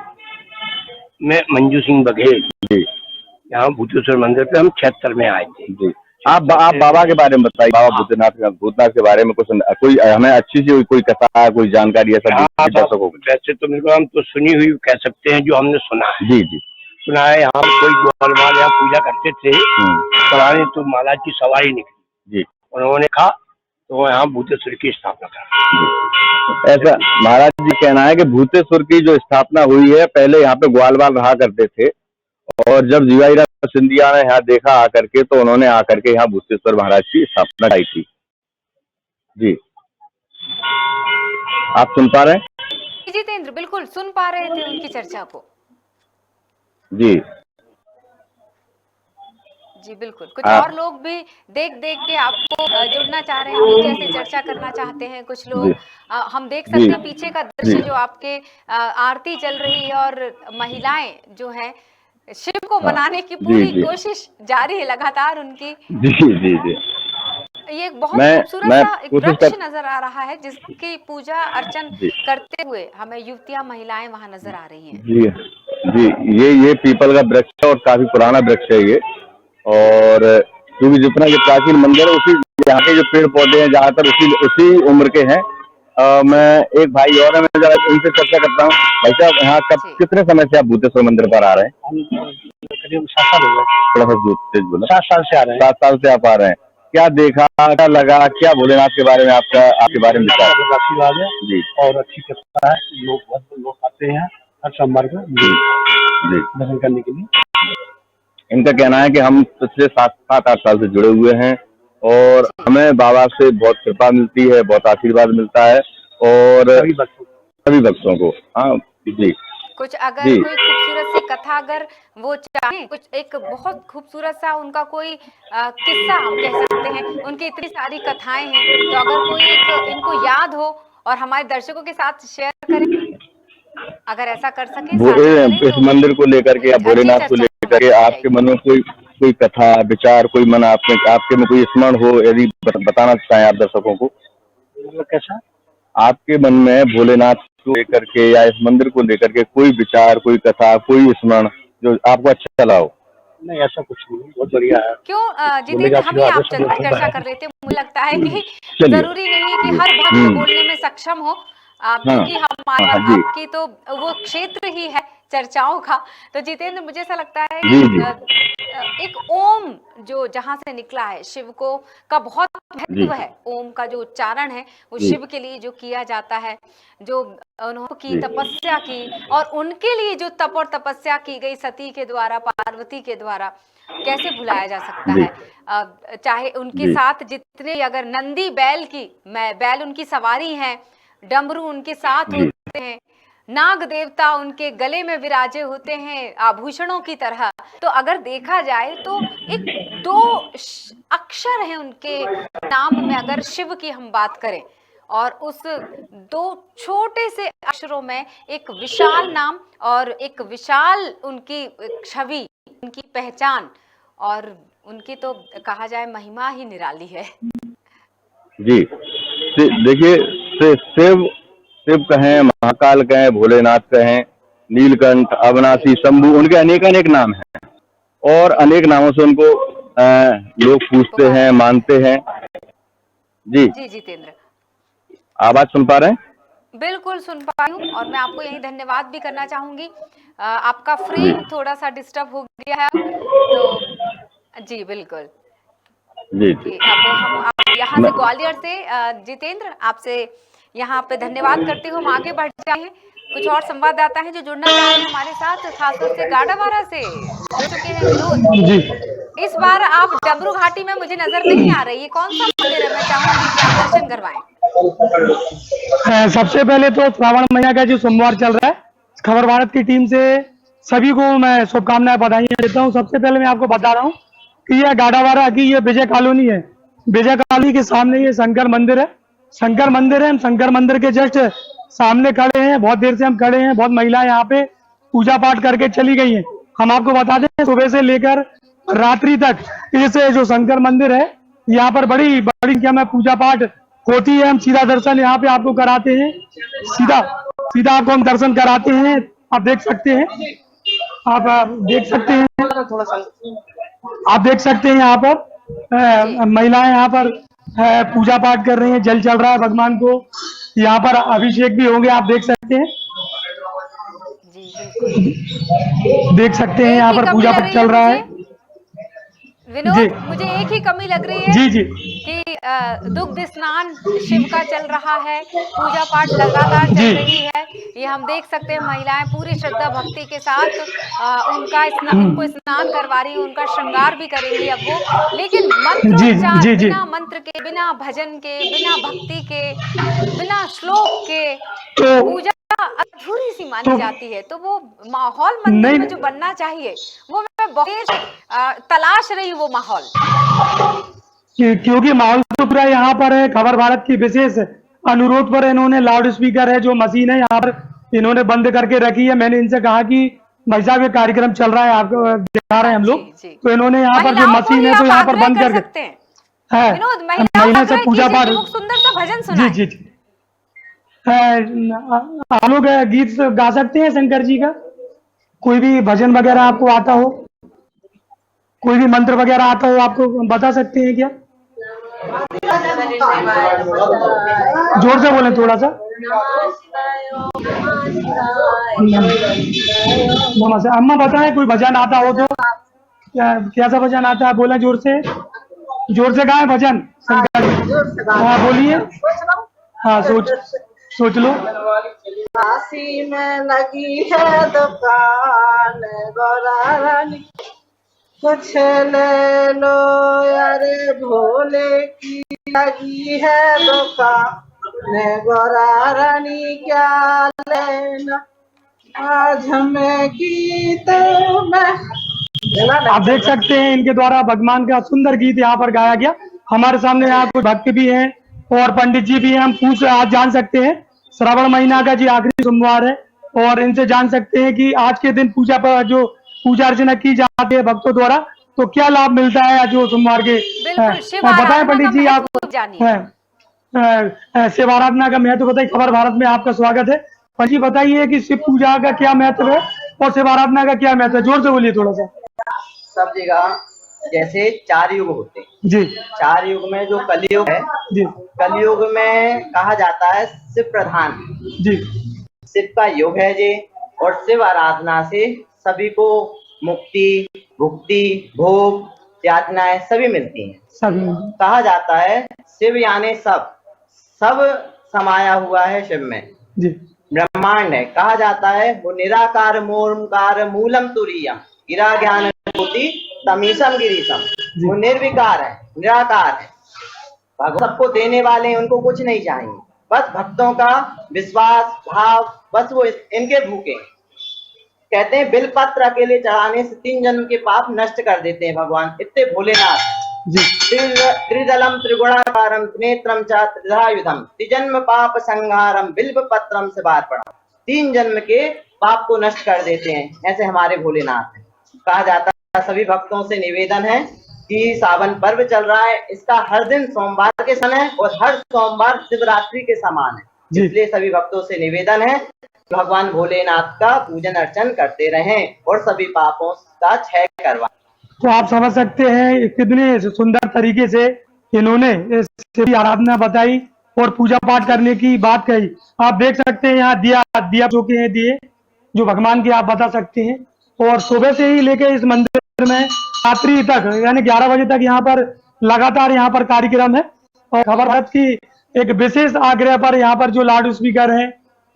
मैं मंजू सिंह बघेल, जी यहाँ भूतेश्वर मंदिर पे हम 76 में आए थे। जी आप बाबा के बारे में बताइए, बाबा भूतनाथ के बारे में कोई हमें अच्छी सी कोई कथा, कोई जानकारी ऐसा दर्शकों को। वैसे तो मेरे को हम तो सुनी हुई कह सकते हैं, जो हमने सुना है। जी जी सुना है यहाँ कोई ग्वालवाल यहाँ पूजा करते थे, पुराने तो महाराज की सवारी निकली जी, उन्होंने कहा तो यहाँ भूतेश्वर की स्थापना कर। ऐसा महाराज जी कहना है कि भूतेश्वर की जो स्थापना हुई है, पहले यहाँ पे ग्वालवाल रहा करते थे, और जब जीवाईराव सिंधिया ने यहाँ देखा आकर के तो उन्होंने आकर के यहाँ भूतेश्वर महाराज की स्थापना की थी। जी आप सुन पा रहे हैं? जितेंद्र बिल्कुल सुन पा रहे थे उनकी चर्चा को। जी जी बिल्कुल, कुछ हाँ। और लोग भी देख देख के आपको जुड़ना चाह रहे हैं, मीडिया से चर्चा करना चाहते हैं कुछ जी लोग। हम देख जी सकते हैं पीछे का जी दृश्य जो आपके आरती चल रही है और महिलाएं जो हैं शिव को हाँ मनाने की जी पूरी जी कोशिश जारी है लगातार उनकी। जी जी जी ये एक बहुत मैं खूबसूरत मैं सा एक कोशिश वृक्ष कर नजर आ रहा है जिसकी पूजा अर्चन जी करते हुए हमें युवतियां महिलाएं वहां नजर आ रही हैं। जी जी ये पीपल का वृक्ष है और काफी पुराना वृक्ष है ये। और क्योंकि जितना ये प्राचीन मंदिर है उसी यहाँ के जो पेड़ पौधे हैं ज्यादातर उसी उसी उम्र के हैं। मैं एक भाई और है, मैं जरा इनसे चर्चा करता हूँ। भाई साहब, यहाँ कब जी कितने समय से आप भूतेश्वर मंदिर पर आ रहे हैं? हम करीब 7 साल हो गए। थोड़ा सा तेज बोला। 7 साल से आ रहे हैं। 7 साल से आप आ रहे हैं। क्या देखा, क्या लगा, क्या भोलेनाथ के बारे में आपके बारे में विचार? बहुत आशीर्वाद है जी और अच्छी कृपा है। बहुत लोग आते हैं हर सोमवार को जी जी दर्शन करने के लिए। इनका कहना है कि हम पिछले 7-8 साल से जुड़े हुए हैं और जी हमें बाबा से बहुत कृपा मिलती है, बहुत आशीर्वाद मिलता है और सभी भक्तों को। हाँ जी कुछ अगर जी कोई खूबसूरत सी कथा अगर वो चाहें, कुछ एक बहुत खूबसूरत सा उनका कोई किस्सा हम कह सकते हैं, उनकी इतनी सारी कथाएं हैं, तो अगर कोई एक इनको याद हो और हमारे दर्शकों के साथ शेयर करें, अगर ऐसा कर सके साझा करें इस तो मंदिर को लेकर के या अच्छी भोलेनाथ को चर्चा लेकर के होनी आपके चाहिए। मन में कोई कथा विचार, कोई मन आपके में कोई स्मरण हो, यदि बताना चाहें आप दर्शकों को। मतलब कैसा? आपके मन में भोलेनाथ को लेकर के या इस मंदिर को लेकर के कोई विचार, कोई कथा, कोई स्मरण जो आपको अच्छा लगा हो? नहीं, ऐसा कुछ नहीं, बहुत बढ़िया है। क्यों बोलने जितेंद्र, का हम ही आशीर्वाद आप है, सब लोग चर्चा है। कर रहे थे, मुझे लगता है कि चलिए। जरूरी नहीं कि हर भक्त बोलने में सक्षम हो, हाँ क्योंकि हमारा हाँ जी आपकी तो वो क्षेत्र ही है चर्चाओं का। तो जितेंद्र, मुझे ऐसा लगता है जी कि जी एक ओम जो जहां से निकला है शिव को का बहुत जी महत्व है। ओम का जो उच्चारण है वो जी शिव के लिए जो किया जाता है, जो उन्होंने की जी तपस्या की और उनके लिए जो तप और तपस्या की गई सती के द्वारा, पार्वती के द्वारा, कैसे भुलाया जा सकता जी है। चाहे उनके जी साथ जितने अगर नंदी बैल उनकी सवारी है, डमरू उनके साथ जी होते हैं, नाग देवता उनके गले में विराजे होते हैं आभूषणों की तरह। तो अगर देखा जाए तो एक 2 अक्षर हैं उनके नाम में, अगर शिव की हम बात करें, और उस 2 छोटे से अक्षरों में एक विशाल नाम और एक विशाल उनकी छवि, उनकी पहचान, और उनकी तो कहा जाए महिमा ही निराली है। जी देखिए, शिव कहें, महाकाल कहें, भोलेनाथ कहें, नीलकंठ, अविनाशी, शंभू, उनके अनेक नाम हैं और अनेक नामों से उनको लोग पूछते हैं, मानते हैं। जी जी जितेंद्र, आवाज सुन पा रहे हैं? बिल्कुल सुन पाई हूँ, और मैं आपको यही धन्यवाद भी करना चाहूंगी। आपका फ्रेम थोड़ा सा डिस्टर्ब हो गया है, तो जी बिल्कुल जी कि अब हम यहाँ से ग्वालियर से जितेंद्र, आपसे यहाँ पे धन्यवाद करते हुए हम आगे बढ़ जाए हैं। कुछ और संवाददाता हैं जो जुड़ना चाह रहे हैं हमारे साथ, खासतौर से गाड़ावाड़ा से जुड़ चुके हैं विनोद जी। इस बार आप डमरू घाटी में मुझे नजर नहीं आ रही है, कौन सा मंदिर है? मैं चाहूंगी कि आप दर्शन करवाएं। सबसे पहले तो श्रावण महीना का जो सोमवार चल रहा है, खबर भारत की टीम से सभी को मैं शुभकामनाएं, बधाइयां देता हूं। सबसे पहले मैं आपको बता रहा हूं कि यह गाड़ावाड़ा की ये विजय कॉलोनी है। विजय कॉलोनी के सामने ये शंकर मंदिर है। हम शंकर मंदिर के जस्ट सामने खड़े हैं। बहुत देर से हम खड़े हैं, बहुत महिलाएं यहाँ पे पूजा पाठ करके चली गई हैं। हम आपको बता दें, सुबह से लेकर रात्रि तक इस जो शंकर मंदिर है, यहाँ पर बड़ी संख्या में पूजा पाठ होती है। हम सीधा दर्शन यहाँ पे आपको कराते हैं, सीधा आपको हम दर्शन कराते हैं। आप देख सकते हैं, आप देख सकते हैं, आप देख सकते हैं यहाँ पर महिलाएं यहाँ पर पूजा पाठ कर रही हैं। जल चल रहा है भगवान को, यहाँ पर अभिषेक भी होंगे, आप देख सकते हैं। जी बिल्कुल देख सकते हैं यहाँ पर पूजा पाठ चल रहा है। विनोद, मुझे एक ही कमी लग रही है जी कि दुग्ध स्नान शिव का चल रहा है, पूजा पाठ लगातार चल रही है। ये हम देख सकते हैं, महिलाएं पूरी श्रद्धा भक्ति के साथ उनको स्नान करवा रही है, उनका श्रृंगार भी करेंगी अब वो। लेकिन मंत्रोच्चार, बिना मंत्र के, बिना भजन के, बिना भक्ति के, बिना श्लोक के पूजा अधूरी सी मानी जाती है। तो वो माहौल मंदिर में जो बनना चाहिए वो मैं बहुत तलाश रही हूँ वो माहौल, क्योंकि माहौल तो पूरा यहाँ पर है। खबर भारत की विशेष अनुरोध पर इन्होंने लाउड स्पीकर है जो मशीन है यहाँ पर इन्होंने बंद करके रखी है। मैंने इनसे कहा कि भाई साहब ये कार्यक्रम चल रहा है, आपको दिखा रहे हैं हम लोग, तो इन्होंने यहाँ पर जो मशीन है तो यहाँ पर बंद करके है। महिला से पूजा पाठ, सुंदर सा भजन सुना। जी जी, आप लोग गीत गा सकते हैं शंकर जी का? कोई भी भजन वगैरह आपको आता हो, कोई भी मंत्र वगैरह आता हो, आपको बता सकते हैं क्या? जोर से बोलें थोड़ा सा। नमस्ते। अम्मा बताएं कोई भजन आता हो तो, कैसा भजन आता है? बोला जोर से गाएं भजन शंकर। हाँ बोलिए। हाँ सोच लो। काशी में लगी है दुकान गौरा रानी, कुछ ले लो अरे भोले की लगी है दुकान गौरा रानी, क्या लेना आज हमें गीत में। आप देख सकते हैं इनके द्वारा भगवान का सुंदर गीत यहाँ पर गाया गया। हमारे सामने यहाँ कुछ भक्त भी हैं और पंडित जी भी हैं। हम आज जान सकते हैं, श्रावण महीना का जी आखिरी सोमवार है और इनसे जान सकते हैं कि आज के दिन पूजा अर्चना की जाती है भक्तों द्वारा, तो क्या लाभ मिलता है जो सोमवार के। बताएं पंडित जी, आप शिव आराधना का महत्व बताइए। खबर भारत में आपका स्वागत है। पंडित जी बताइए कि शिव पूजा का क्या महत्व है और शिव आराधना का क्या महत्व है? जोर से बोलिए थोड़ा सा। सब जगह जैसे 4 युग होते हैं जी, 4 युग में जो कलयुग है जी, कलयुग में कहा जाता है शिव प्रधान जी, शिव का युग है जी। और शिव आराधना से सभी को मुक्ति, भुक्ति, भोग, यातनाएं सभी मिलती हैं। सभी कहा जाता है शिव यानी सब समाया हुआ है शिव में जी। ब्रह्मांड है। कहा जाता है वो निराकार मोरकार मूलम तुरीयम गिरा ज्ञान तमीशम गिरीशम, वो निर्विकार है, निराकार है, भगवान सबको देने वाले हैं, उनको कुछ नहीं चाहिए, बस भक्तों का विश्वास भाव, बस वो इनके भूखे। कहते हैं बिलपत्र अकेले चढ़ाने से 3 जन्म के पाप नष्ट कर देते हैं भगवान, इतने भोलेनाथ। त्रिदलम त्रिगुणाकारम नेत्रम च त्रिधायुधम त्रिजन्म पाप संहारम बिल्व पत्रम से बार पड़ा, 3 जन्म के पाप को नष्ट कर देते हैं, ऐसे हमारे भोलेनाथ हैं। कहा जाता है सभी भक्तों से निवेदन है कि सावन पर्व चल रहा है, इसका हर दिन सोमवार के समय और हर सोमवार शिवरात्रि के समान है, इसलिए सभी भक्तों से निवेदन है भगवान भोलेनाथ का पूजन अर्चन करते रहें और सभी पापों का क्षय करवाएं। तो आप समझ सकते हैं कितने सुंदर तरीके से इन्होंने शिव आराधना बताई और पूजा पाठ करने की बात कही। आप देख सकते हैं यहाँ दिया चौके हैं, दिए जो भगवान की आप बता सकते हैं। और सुबह से ही लेके इस मंदिर में रात्रि तक यानी 11 बजे तक यहाँ पर लगातार यहाँ पर कार्यक्रम है। और खबर भारत की एक विशेष आग्रह पर यहाँ पर जो लाउड स्पीकर है,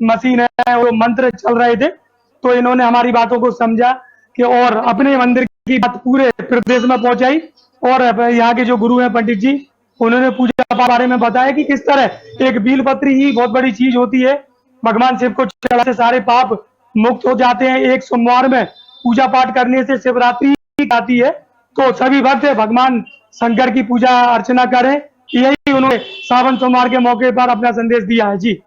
मशीन है, वो मंत्र चल रहे थे, तो इन्होंने हमारी बातों को समझा कि और अपने मंदिर की बात पूरे प्रदेश में पहुंचाई। और यहाँ के जो गुरु हैं पंडित जी, उन्होंने पूजा के बारे में बताया कि किस तरह एक बीलपत्री ही बहुत बड़ी चीज होती है, भगवान शिव को चढ़ाने से सारे पाप मुक्त हो जाते हैं। एक सोमवार में पूजा पाठ करने से शिवरात्रि आती है, तो सभी भक्त भगवान शंकर की पूजा अर्चना करें, यही उन्होंने सावन सोमवार के मौके पर अपना संदेश दिया है। जी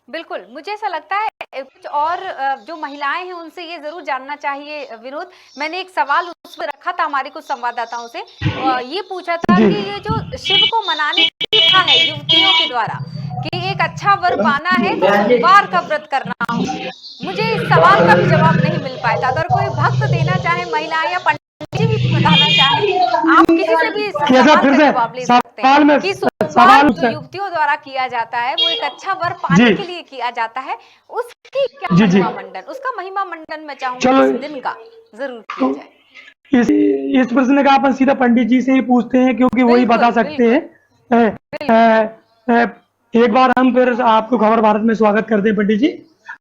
बिल्कुल, मुझे ऐसा लगता है कुछ और जो महिलाएं हैं उनसे ये जरूर जानना चाहिए विनोद। मैंने एक सवाल उस पर रखा था हमारे कुछ संवाददाताओं से, ये पूछा था कि ये जो शिव को मनाने की प्रथा है युवतियों के द्वारा कि एक अच्छा वर पाना है तो सोमवार का व्रत करना हो, मुझे इस सवाल का भी जवाब नहीं मिल पाया था। अगर कोई भक्त देना चाहे, महिलाएं या पंडित जी भी बताना चाहे, आप किसी से भी सवाल का जवाब ले सकते हैं कि सोमवार जो युवतियों द्वारा किया जाता है वो एक अच्छा वर पाने के लिए किया जाता है, उसकी क्या महिमा मंडन, उसका महिमा मंडन मैं चाहूंगा इस दिन का जरूर किया जाए। इस प्रश्न का अपन सीधा पंडित जी से ही पूछते हैं क्योंकि वही बता सकते हैं। एक बार हम फिर आपको खबर भारत में स्वागत करते हैं। पंडित जी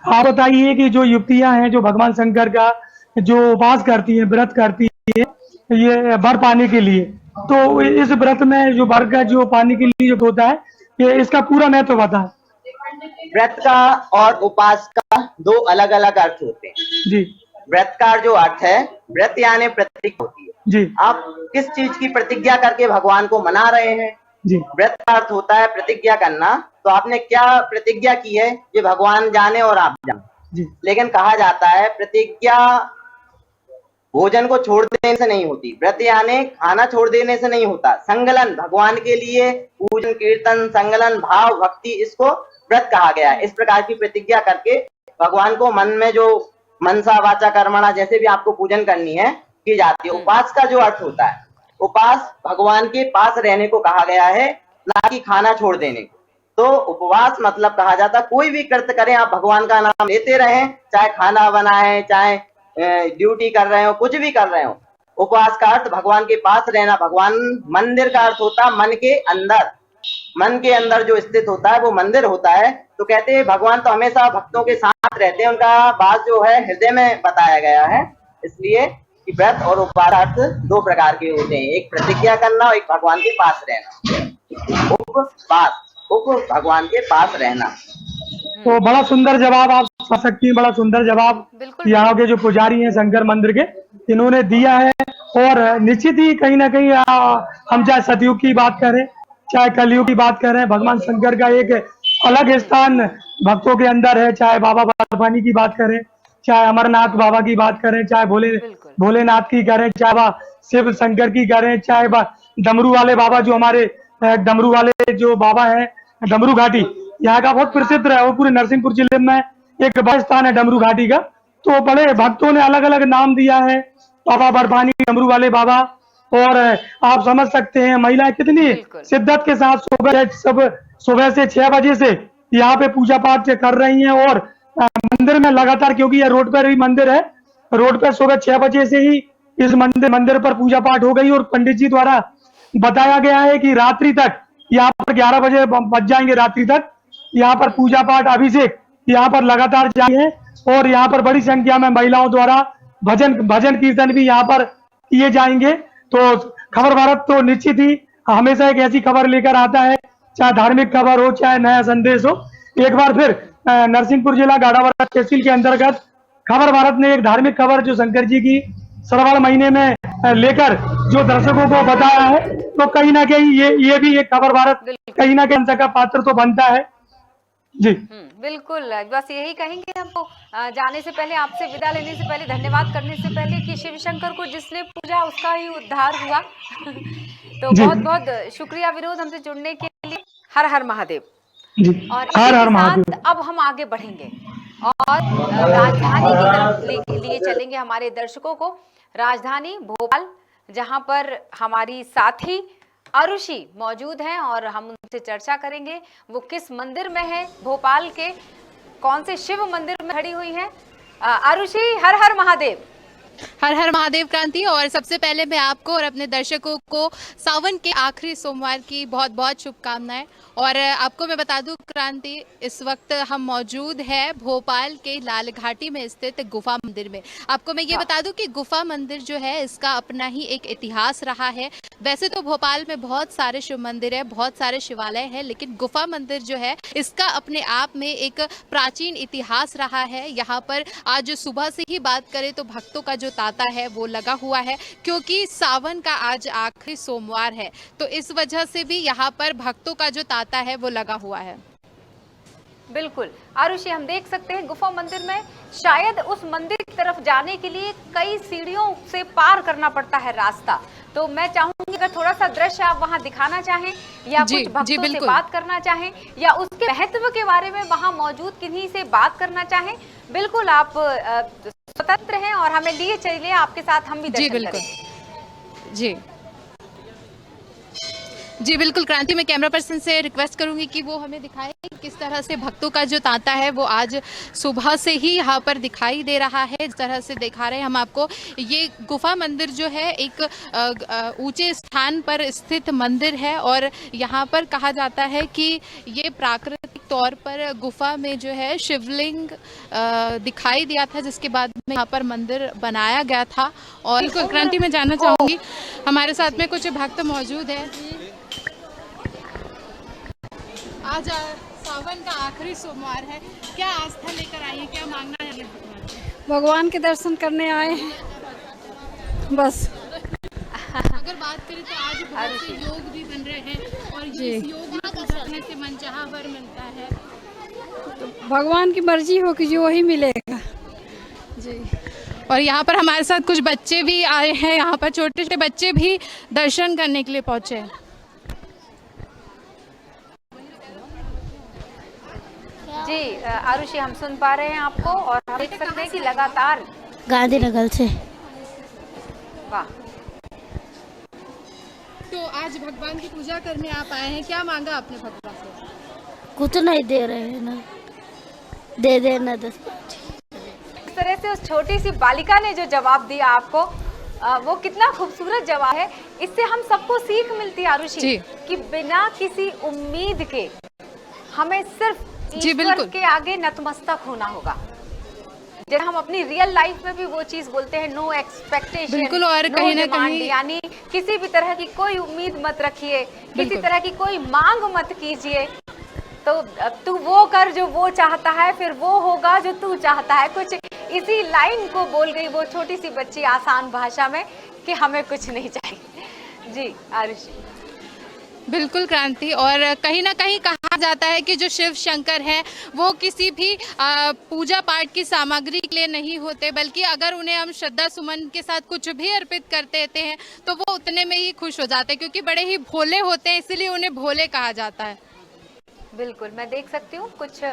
आप बताइए कि जो युवतियां हैं जो भगवान शंकर का जो उपास करती है, व्रत करती है ये वर पाने के लिए, तो इस व्रत में जो वर का जो पाने के लिए जो होता है, ये इसका पूरा महत्व बताएं। व्रत का और उपास का दो अलग अलग अर्थ होते हैं जी व्रत का जो अर्थ है, व्रत यानी प्रतिज्ञा होती है जी आप किस चीज की प्रतिज्ञा करके भगवान को मना रहे हैं। जी व्रत का अर्थ होता है प्रतिज्ञा करना, तो आपने क्या प्रतिज्ञा की है ये भगवान जाने और आप जाने। जी लेकिन कहा जाता है प्रतिज्ञा भोजन को छोड़ देने से नहीं होती, व्रत यानी खाना छोड़ देने से नहीं होता। संगलन भगवान के लिए पूजन कीर्तन संगलन भाव भक्ति, इसको व्रत कहा गया है। इस प्रकार की प्रतिज्ञा करके भगवान को मन में जो मनसा वाचा कर्मणा जैसे भी आपको पूजन करनी है की जाती है। उपवास का जो अर्थ होता है, उपवास भगवान के पास रहने को कहा गया है, ना कि खाना छोड़ देने को। तो उपवास मतलब कहा जाता है कोई भी कृत्य करें आप भगवान का नाम लेते रहें, चाहे खाना बनाएं चाहे ड्यूटी कर रहे हो कुछ भी कर रहे हो। उपवास का अर्थ भगवान के पास रहना। भगवान मंदिर का अर्थ होता है मन के अंदर, मन के अंदर जो स्थित होता है वो मंदिर होता है। तो कहते हैं भगवान तो हमेशा भक्तों के साथ रहते हैं, उनका वास जो है हृदय में बताया गया है। इसलिए कि व्रत और उपवास अर्थ दो प्रकार के होते हैं, एक प्रतिज्ञा करना और एक भगवान के पास रहना। उपवास उप भगवान के पास रहना। तो बड़ा सुंदर जवाब आप समझ सकती हैं, बड़ा सुंदर जवाब यहाँ के जो पुजारी हैं शंकर मंदिर के इन्होंने दिया है। और निश्चित ही कहीं ना कहीं हम चाहे सतयुग की बात करें चाहे कलयुग की बात करें, भगवान शंकर का एक अलग स्थान भक्तों के अंदर है। चाहे बाबा बर्फानी की बात करें, चाहे अमरनाथ बाबा की बात करें, चाहे भोलेनाथ की करें, चाहे शिव शंकर की करें, चाहे डमरू वाले बाबा जो हमारे डमरू वाले जो बाबा है डमरू घाटी यहाँ का बहुत प्रसिद्ध है। वो पूरे नरसिंहपुर जिले में एक बड़ा स्थान है डमरू घाटी का। तो बड़े भक्तों ने अलग अलग नाम दिया है, बाबा बर्फानी डमरू वाले बाबा। और आप समझ सकते हैं महिलाएं कितनी शिद्दत के साथ सुबह से 6 बजे से यहाँ पे पूजा पाठ कर रही हैं। और मंदिर में लगातार, क्योंकि यह रोड पर ही मंदिर है, रोड पर सुबह 6 बजे से ही इस मंदिर पर पूजा पाठ हो गई। और पंडित जी द्वारा बताया गया है कि रात्रि तक यहाँ पर 11 बजे बज जाएंगे, रात्रि तक यहाँ पर पूजा पाठ अभिषेक यहाँ पर लगातार जारी है। और यहाँ पर बड़ी संख्या में महिलाओं द्वारा भजन कीर्तन भी यहाँ पर किए जाएंगे। तो खबर भारत तो निश्चित ही हमेशा एक ऐसी खबर लेकर आता है, चाहे धार्मिक खबर हो चाहे नया संदेश हो। एक बार फिर नरसिंहपुर जिला गाड़ावाड़ा तहसील के अंतर्गत खबर भारत ने एक धार्मिक खबर जो शंकर जी की श्रावण महीने में लेकर जो दर्शकों को बताया है, तो कहीं ना कहीं ये भी एक खबर भारत कहीं ना कहीं का पात्र तो बनता है। जी बिल्कुल, बस यही कहेंगे हम तो जाने से पहले, आपसे विदा लेने से पहले, धन्यवाद करने से पहले कि शिव शंकर को जिसने पूजा उसका ही उद्धार हुआ। तो बहुत बहुत शुक्रिया विनोद हमसे जुड़ने के लिए। हर हर महादेव। और हर हर महादेव। अब हम आगे बढ़ेंगे और राजधानी की तरफ लिए चलेंगे हमारे दर्शकों को। राजधानी भोपाल, जहां पर हमारी साथी आरुषि मौजूद हैं और हम उनसे चर्चा करेंगे वो किस मंदिर में है, भोपाल के कौन से शिव मंदिर में खड़ी हुई हैं। आरुषि, हर हर महादेव। हर हर महादेव क्रांति। और सबसे पहले मैं आपको और अपने दर्शकों को सावन के आखिरी सोमवार की बहुत बहुत शुभकामनाएं। और आपको मैं बता दूं क्रांति, इस वक्त हम मौजूद है भोपाल के लाल घाटी में स्थित गुफा मंदिर में। आपको मैं ये बता दूं कि गुफा मंदिर जो है इसका अपना ही एक इतिहास रहा है। वैसे तो भोपाल में बहुत सारे शिव मंदिर है, बहुत सारे शिवालय है, लेकिन गुफा मंदिर जो है इसका अपने आप में एक प्राचीन इतिहास रहा है। यहाँ पर आज सुबह से ही बात करें तो भक्तों का जो तांता है वो लगा हुआ है, क्योंकि सावन का आज आखिरी सोमवार है। तो इस वजह से भी यहाँ पर भक्तों का जो तांता है वो लगा हुआ है। बिल्कुल आरुषि, हम देख सकते हैं गुफा मंदिर में शायद उस मंदिर की तरफ जाने के लिए कई सीढ़ियों से पार करना पड़ता है रास्ता। तो मैं चाहूंगी अगर थोड़ा सा दृश्य आप वहां दिखाना चाहें या कुछ भक्तों से बात करना चाहें या उसके महत्व के बारे में वहां मौजूद किन्हीं से बात करना चाहें, बिल्कुल आप स्वतंत्र हैं और हमें लिए चलिए आपके साथ हम भी दर्शन करें। जी बिल्कुल क्रांति, मैं कैमरा पर्सन से रिक्वेस्ट करूंगी कि वो हमें दिखाएं किस तरह से भक्तों का जो तांता है वो आज सुबह से ही यहाँ पर दिखाई दे रहा है। इस तरह से दिखा रहे हैं हम आपको। ये गुफा मंदिर जो है एक ऊंचे स्थान पर स्थित मंदिर है और यहाँ पर कहा जाता है कि ये प्राकृतिक तौर पर गुफा में जो है शिवलिंग दिखाई दिया था, जिसके बाद में यहाँ पर मंदिर बनाया गया था। और क्रांति में जानना चाहूँगी, हमारे साथ में कुछ भक्त मौजूद है। आज सावन का आखिरी सोमवार है, क्या आस्था लेकर आई है, क्या मांगना है भगवान के दर्शन करने आए हैं बस। अगर बात करें तो आज बहुत से योग भी बन रहे हैं और इस योग में पूजा करने से मनचाहा वर मिलता है। तो भगवान की मर्जी हो कि जो वही मिलेगा जी। और यहाँ पर हमारे साथ कुछ बच्चे भी आए हैं, यहाँ पर छोटे छोटे बच्चे भी दर्शन करने के लिए पहुँचे हैं। जी आरुषि, हम सुन पा रहे हैं आपको और हम देख सकते हैं कि लगातार गांधीनगर से। वाह। तो आज भगवान की पूजा करने आप आए हैं, क्या मांगा आपने भगवान से? कुछ नहीं दे रहे हैं ना, दे देना 10। इस तरह से उस छोटी सी बालिका ने जो जवाब दिया आपको, वो कितना खूबसूरत जवाब है। इससे हम सबको सीख मिलती है आरुषि कि बिना किसी उम्मीद के हमें सिर्फ ईश्वर के आगे नतमस्तक होना होगा। जब हम अपनी रियल लाइफ में भी वो चीज बोलते हैं, नो एक्सपेक्टेशन, बिल्कुल, और कहीं ना कहीं यानी किसी भी तरह की कोई उम्मीद मत रखिए, किसी तरह की कोई मांग मत कीजिए। तो तू वो कर जो वो चाहता है, फिर वो होगा जो तू चाहता है। कुछ इसी लाइन को बोल गई वो छोटी सी बच्ची आसान भाषा में कि हमें कुछ नहीं चाहिए। जी आरुषि। बिल्कुल क्रांति, और कहीं ना कहीं कहा जाता है कि जो शिव शंकर हैं वो किसी भी पूजा पाठ की सामग्री के लिए नहीं होते, बल्कि अगर उन्हें हम श्रद्धा सुमन के साथ कुछ भी अर्पित कर देते हैं तो वो उतने में ही खुश हो जाते हैं, क्योंकि बड़े ही भोले होते हैं, इसीलिए उन्हें भोले कहा जाता है। बिल्कुल, मैं देख सकती हूँ कुछ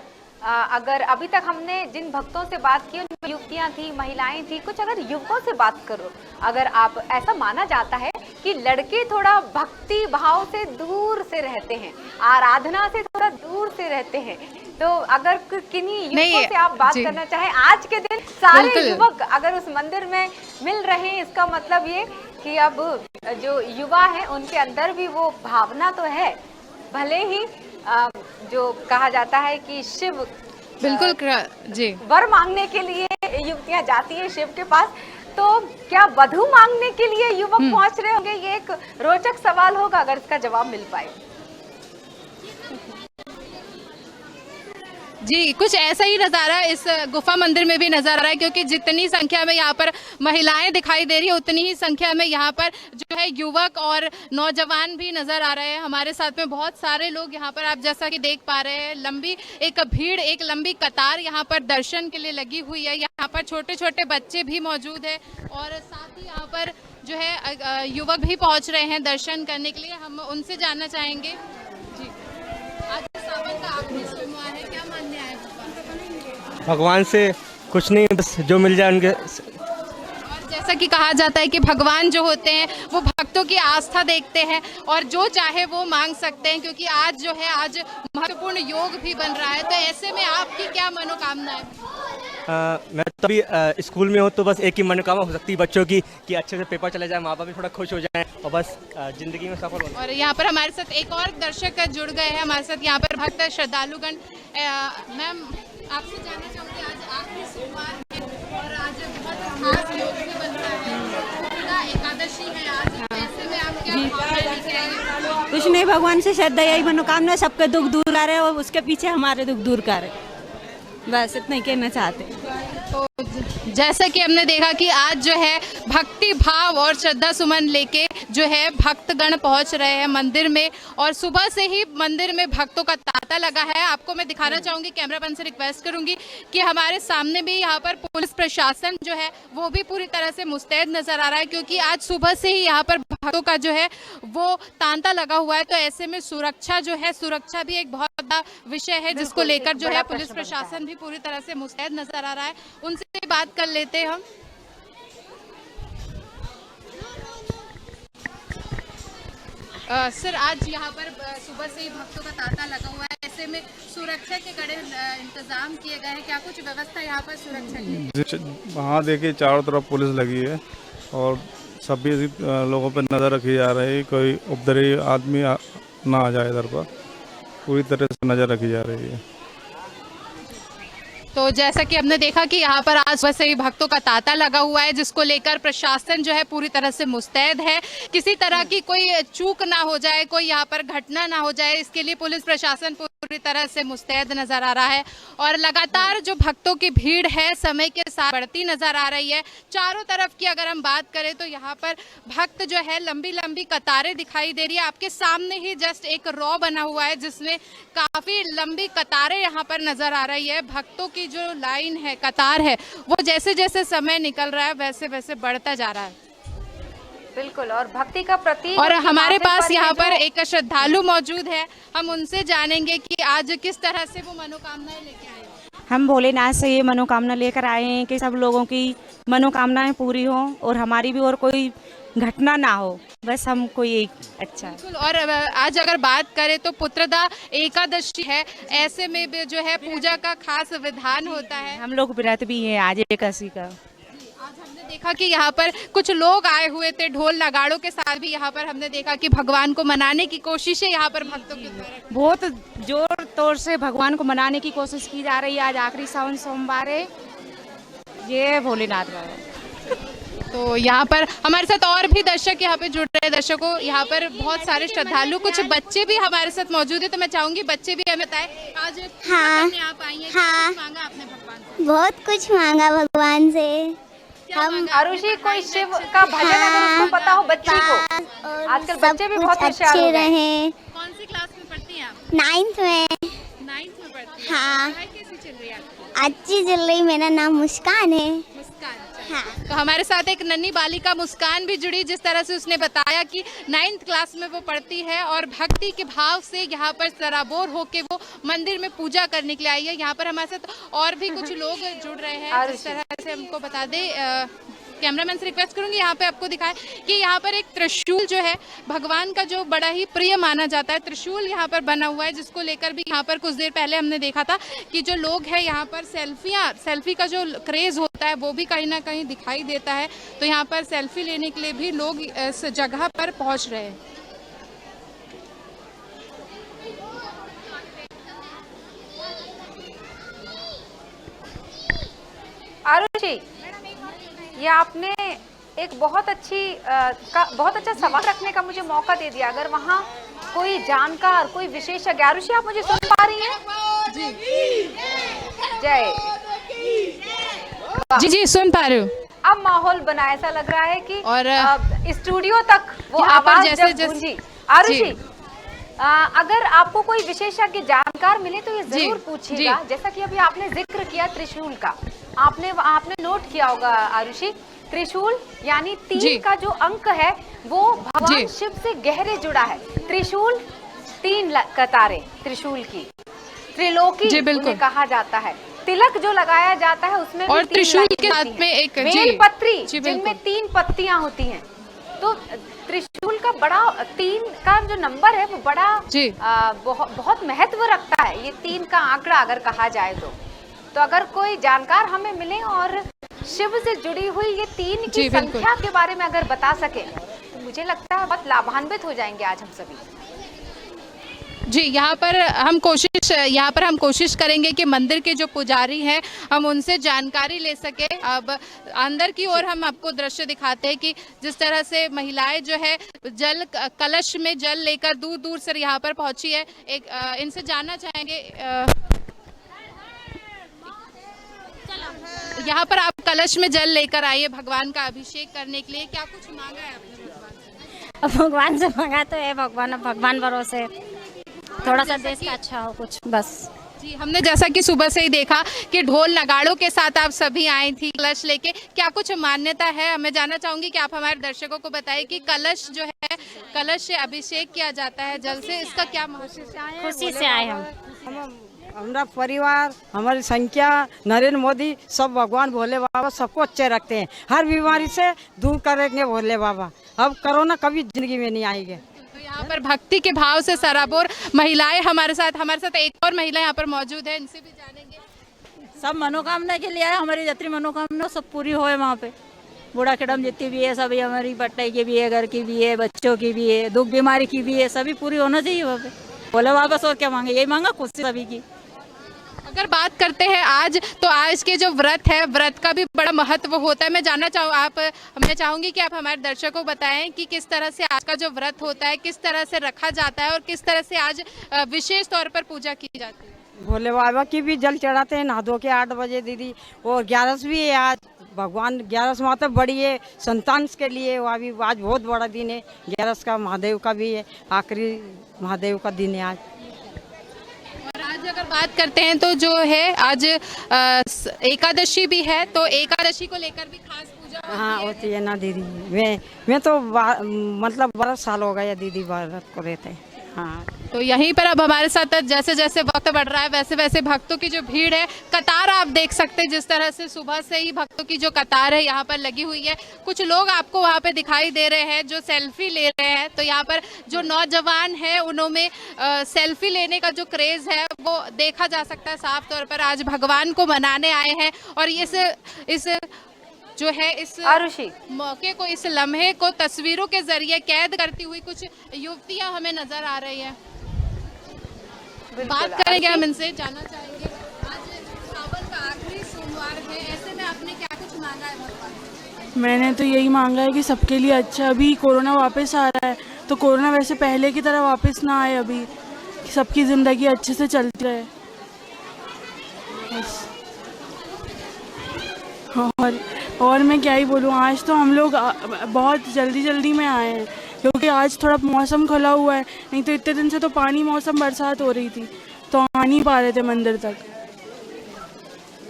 अगर अभी तक हमने जिन भक्तों से बात की उनमें युवतियाँ थी, महिलाएं थी, कुछ अगर युवकों से बात करो, अगर आप ऐसा माना जाता है कि लड़के थोड़ा भक्ति भाव से दूर से रहते हैं, आराधना से थोड़ा दूर से रहते हैं, तो अगर किन्हीं युवकों से आप बात करना चाहें आज के दिन, सारे युवक अगर उस मंदिर में मिल रहे हैं, इसका मतलब ये कि अब जो युवा है उनके अंदर भी वो भावना तो है, भले ही जो कहा जाता है कि शिव बिल्कुल जी वर मांगने के लिए युवतियां जाती हैं शिव के पास, तो क्या वधू मांगने के लिए युवक पहुंच रहे होंगे? ये एक रोचक सवाल होगा अगर इसका जवाब मिल पाए। जी, कुछ ऐसा ही नज़ारा इस गुफा मंदिर में भी नजर आ रहा है, क्योंकि जितनी संख्या में यहाँ पर महिलाएं दिखाई दे रही है उतनी ही संख्या में यहाँ पर जो है युवक और नौजवान भी नजर आ रहे हैं। हमारे साथ में बहुत सारे लोग यहाँ पर, आप जैसा कि देख पा रहे हैं, लंबी एक भीड़, एक लंबी कतार यहाँ पर दर्शन के लिए लगी हुई है। यहाँ पर छोटे छोटे बच्चे भी मौजूद है और साथ ही यहाँ पर जो है युवक भी पहुँच रहे हैं दर्शन करने के लिए। हम उनसे जानना चाहेंगे। जी, आज सावन का आखिरी सोमवार है, क्या मानने आए भगवान से? कुछ नहीं, बस जो मिल जाए उनके। और जैसा कि कहा जाता है कि भगवान जो होते हैं वो भक्तों की आस्था देखते हैं और जो चाहे वो मांग सकते हैं, क्योंकि आज जो है आज महत्वपूर्ण योग भी बन रहा है। तो ऐसे में आपकी क्या मनोकामना है? मैं तो अभी स्कूल में हूँ, तो बस एक ही मनोकामना हो सकती है बच्चों की कि अच्छे से पेपर चले जाए, माँ बाप भी थोड़ा खुश हो जाएं और बस जिंदगी में सफल हो। और यहाँ पर हमारे साथ एक और दर्शक जुड़ गए हैं हमारे साथ, यहाँ पर भक्त श्रद्धालुगण। मैम, आपसे जानना चाहूँगी, आज आखिरी सोमवार है और आज बहुत खास योग भी बन रहा है, पूरा एकादशी है आज, ऐसे में आप क्या भावना लेके आए? कुछ नहीं, भगवान से श्रद्धा, यही मनोकामना, सबके दुख दूर कर रहे और उसके पीछे हमारे दुख दूर कर रहे, बस इतना ही कहना चाहते हैं। तो जैसा कि हमने देखा कि आज जो है भक्ति भाव और श्रद्धा सुमन लेके जो है भक्तगण पहुंच रहे हैं मंदिर में, और सुबह से ही मंदिर में भक्तों का तांता लगा है। आपको मैं दिखाना चाहूंगी, कैमरामैन से रिक्वेस्ट करूंगी कि हमारे सामने भी यहाँ पर पुलिस प्रशासन जो है वो भी पूरी तरह से मुस्तैद नजर आ रहा है, क्योंकि आज सुबह से ही यहाँ पर भक्तों का जो है वो तांता लगा हुआ है। तो ऐसे में सुरक्षा जो है, सुरक्षा भी एक बहुत बड़ा विषय है जिसको लेकर जो है पुलिस प्रशासन भी पूरी तरह से मुस्तैद नजर आ रहा है। उनसे बात कर लेते हैं हम। सर, आज यहाँ पर सुबह से ही भक्तों का तांता लगा हुआ है, ऐसे में सुरक्षा के कड़े इंतजाम किए गए हैं, क्या कुछ व्यवस्था यहाँ पर सुरक्षा की? हाँ, देखिए चारों तरफ पुलिस लगी है और सभी लोगों पर नज़र रखी जा रही है, कोई उपद्रवी आदमी ना आ जाए इधर पर, पूरी तरह से नज़र रखी जा रही है। तो जैसा कि हमने देखा कि यहाँ पर आज सुबह से ही भक्तों का तांता लगा हुआ है, जिसको लेकर प्रशासन जो है पूरी तरह से मुस्तैद है। किसी तरह की कोई चूक ना हो जाए, कोई यहाँ पर घटना ना हो जाए, इसके लिए पुलिस प्रशासन पूरी पूरी तरह से मुस्तैद नजर आ रहा है और लगातार जो भक्तों की भीड़ है समय के साथ बढ़ती नजर आ रही है। चारों तरफ की अगर हम बात करें तो यहाँ पर भक्त जो है लंबी लंबी कतारें दिखाई दे रही है। आपके सामने ही जस्ट एक रॉ बना हुआ है जिसमें काफी लंबी कतारें यहाँ पर नजर आ रही है। भक्तों की जो लाइन है, कतार है, वो जैसे जैसे समय निकल रहा है वैसे वैसे बढ़ता जा रहा है। बिल्कुल, और भक्ति का प्रतीक। और हमारे पास ये यहाँ जो पर एक श्रद्धालु मौजूद है, हम उनसे जानेंगे कि आज किस तरह से वो मनोकामनाएं लेके आए हैं। हम भोलेनाथ से ये मनोकामना लेकर आए हैं कि सब लोगों की मनोकामनाएं पूरी हों और हमारी भी और कोई घटना ना हो, बस हमको यही अच्छा है। बिल्कुल। और आज अगर बात करें तो पुत्रदा एकादशी है, ऐसे में भी जो है पूजा का खास विधान होता है। हम लोग व्रत भी हैं आज एकादशी का। आज हमने देखा कि यहाँ पर कुछ लोग आए हुए थे ढोल नगाड़ों के साथ भी। यहाँ पर हमने देखा कि भगवान को मनाने की कोशिशें यहाँ पर भक्तों के द्वारा बहुत जोर तौर से भगवान को मनाने की कोशिश की जा रही है। आज आखिरी सावन सोमवार है, ये भोलेनाथ बाबा। तो यहाँ पर हमारे साथ और भी दर्शक यहाँ पे जुड़ रहे हैं। दर्शकों, यहाँ पर बहुत सारे श्रद्धालु, कुछ बच्चे भी हमारे साथ मौजूद है, तो मैं चाहूंगी बच्चे भी हमें बताएं आज आप आई हैं, क्या मांगा आपने भगवान से? बहुत कुछ मांगा भगवान से। हम आरुषि, कोई शिव का भजन अगर उसको पता हो बच्ची को, आजकल बच्चे भी बहुत होशियार हो गए हैं। कौन सी क्लास में पढ़ती हैं आप? 9th में। 9th में पढ़ती हैं। हाँ। पढ़ाई कैसी चल रही है आपकी? अच्छी चल रही। मेरा नाम मुस्कान है। मुस्कान। हाँ। तो हमारे साथ एक नन्ही बालिका मुस्कान भी जुड़ी, जिस तरह से उसने बताया कि 9th क्लास में वो पढ़ती है और भक्ति के भाव से यहाँ पर सराबोर होके वो मंदिर में पूजा करने के लिए आई है। यहाँ पर हमारे साथ और भी कुछ लोग जुड़ रहे हैं। जिस तरह से हमको बता दे, कैमरामैन से रिक्वेस्ट करूंगी यहाँ पे आपको दिखाएं कि यहाँ पर एक त्रिशूल जो है भगवान का जो बड़ा ही प्रिय माना जाता है, त्रिशूल यहाँ पर बना हुआ है, जिसको लेकर भी यहाँ पर कुछ देर पहले हमने देखा था कि जो लोग हैं यहाँ पर सेल्फी का जो क्रेज होता है वो भी कहीं ना कहीं दिखाई देता है। तो यहाँ पर सेल्फी लेने के लिए भी लोग इस जगह पर पहुँच रहे हैं। आरुषि, ये आपने एक बहुत अच्छा सवाल रखने का मुझे मौका दे दिया। अगर वहाँ कोई जानकार, कोई विशेषज्ञ, आरुषि आप मुझे सुन पा रही हैं? जी जय जी जी सुन पा रही हूँ। अब माहौल बना, ऐसा लग रहा है कि और स्टूडियो तक वो आवाज जब गूंजी। आरुषि, अगर आपको कोई विशेषज्ञ जानकार मिले तो ये जरूर पूछिएगा। जैसा कि अभी आपने जिक्र किया त्रिशूल का, आपने नोट किया होगा आरुषि, त्रिशूल यानी 3 का जो अंक है वो भगवान शिव से गहरे जुड़ा है। त्रिशूल 3 कतारें त्रिशूल की, त्रिलोकी उन्हें कहा जाता है। तिलक जो लगाया जाता है उसमें और त्रिशूल के साथ में एक बेलपत्री जिनमें 3 पत्तियां होती हैं। तो त्रिशूल का बड़ा 3 का जो नंबर है वो बड़ा बहुत महत्व रखता है। ये 3 का आंकड़ा अगर कहा जाए तो अगर कोई जानकार हमें मिले और शिव से जुड़ी हुई ये 3 की संख्या के बारे में अगर बता सके तो मुझे लगता है बहुत लाभान्वित हो जाएंगे आज हम सभी। जी, यहाँ पर हम कोशिश करेंगे कि मंदिर के जो पुजारी हैं हम उनसे जानकारी ले सके। अब अंदर की ओर हम आपको दृश्य दिखाते हैं कि जिस तरह से महिलाएं जो है जल कलश में जल लेकर दूर दूर से यहाँ पर पहुंची है। इनसे जानना चाहेंगे, यहाँ पर आप कलश में जल लेकर आइए भगवान का अभिषेक करने के लिए, क्या कुछ मांगा है आपने भगवान से मांगा तो है भगवान भरोसे थोड़ा सा देश का अच्छा हो कुछ, बस। जी, हमने जैसा कि सुबह से ही देखा कि ढोल नगाड़ों के साथ आप सभी आई थी कलश लेके, क्या कुछ मान्यता है? मैं जानना चाहूंगी कि आप हमारे दर्शकों को बताएं कि कलश जो है, कलश से अभिषेक किया जाता है जल से, इसका क्या खुशी से आए हम। हमारा परिवार, हमारी संख्या, नरेंद्र मोदी सब भगवान भोले बाबा सबको अच्छे रखते हैं, हर बीमारी से दूर करेंगे भोले बाबा। अब कोरोना कभी जिंदगी में नहीं आएगी। तो यहाँ पर भक्ति के भाव से सराबोर महिलाएं हमारे साथ एक और महिला यहाँ पर मौजूद है, इनसे भी जानेंगे। सब मनोकामना के लिए आए, हमारी जितनी मनोकामना सब पूरी होए वहाँ पे। बूढ़ा खेड़म जितनी भी है सभी, हमारी बट्टाई की भी है, घर की भी है, बच्चों की भी है, दुख बीमारी की भी है, सभी पूरी होना चाहिए वहाँ पे। भोले बाबा से और क्या मांगे, यही मांगा खुशी सभी की। अगर बात करते हैं आज, तो आज के जो व्रत है, व्रत का भी बड़ा महत्व होता है। मैं चाहूंगी कि आप हमारे दर्शकों को बताएं कि किस तरह से आज का जो व्रत होता है, किस तरह से रखा जाता है और किस तरह से आज विशेष तौर पर पूजा की जाती है। भोले बाबा की भी जल चढ़ाते हैं नहा धो के 8 बजे दीदी, और 11 भी है आज। भगवान 11 माता बड़ी है संतान के लिए, वह भी आज बहुत बड़ा दिन है 11 का। महादेव का भी है, आखिरी महादेव का दिन है आज। और आज अगर बात करते हैं तो जो है आज एकादशी भी है, तो एकादशी को लेकर भी खास पूजा होती है ना दीदी। मैं तो मतलब 12 साल हो गया दीदी व्रत को रहते हैं। हाँ, तो यहीं पर अब हमारे साथ जैसे जैसे वक्त बढ़ रहा है वैसे वैसे भक्तों की जो भीड़ है, कतार आप देख सकते हैं जिस तरह से सुबह से ही भक्तों की जो कतार है यहाँ पर लगी हुई है। कुछ लोग आपको वहाँ पे दिखाई दे रहे हैं जो सेल्फी ले रहे हैं। तो यहाँ पर जो नौजवान है उन्होंने सेल्फी लेने का जो क्रेज है वो देखा जा सकता है साफ तौर पर। आज भगवान को मनाने आए हैं और इस जो है इस मौके को, इस लम्हे को तस्वीरों के जरिए कैद करती हुई कुछ युवतियां हमें नजर आ रही है। बात करेंगे हम इनसे, जानना चाहेंगे आज सावन का आखिरी सोमवार है, ऐसे में आपने क्या कुछ मांगा है भगवान से? मैंने तो यही मांगा है कि सबके लिए अच्छा, अभी कोरोना वापस आ रहा है तो कोरोना वैसे पहले की तरह वापस ना आए, अभी सबकी ज़िंदगी अच्छे से चलती रहे बस। और मैं क्या ही बोलूँ, आज तो हम लोग बहुत जल्दी में आए हैं क्योंकि आज थोड़ा मौसम खुला हुआ है, नहीं तो इतने दिन से तो पानी मौसम बरसात हो रही थी तो आ नहीं पा रहे थे मंदिर तक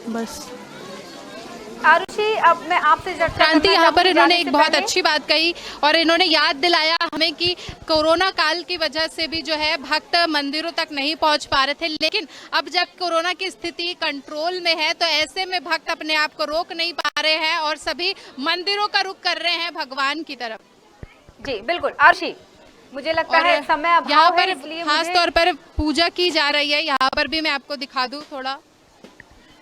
बस। आरुषि, अब मैं आपसे क्रांति, यहाँ पर इन्होंने एक बहुत अच्छी बात कही और इन्होंने याद दिलाया हमें कि कोरोना काल की वजह से भी जो है भक्त मंदिरों तक नहीं पहुँच पा रहे थे, लेकिन अब जब कोरोना की स्थिति कंट्रोल में है तो ऐसे में भक्त अपने आप को रोक नहीं पा रहे हैं और सभी मंदिरों का रुख कर रहे हैं भगवान की तरफ। जी बिल्कुल आरुषि, मुझे लगता है समय अभाव यहाँ पर है, इसलिए खास तौर पर पूजा की जा रही है। यहाँ पर भी मैं आपको दिखा दूं थोड़ा,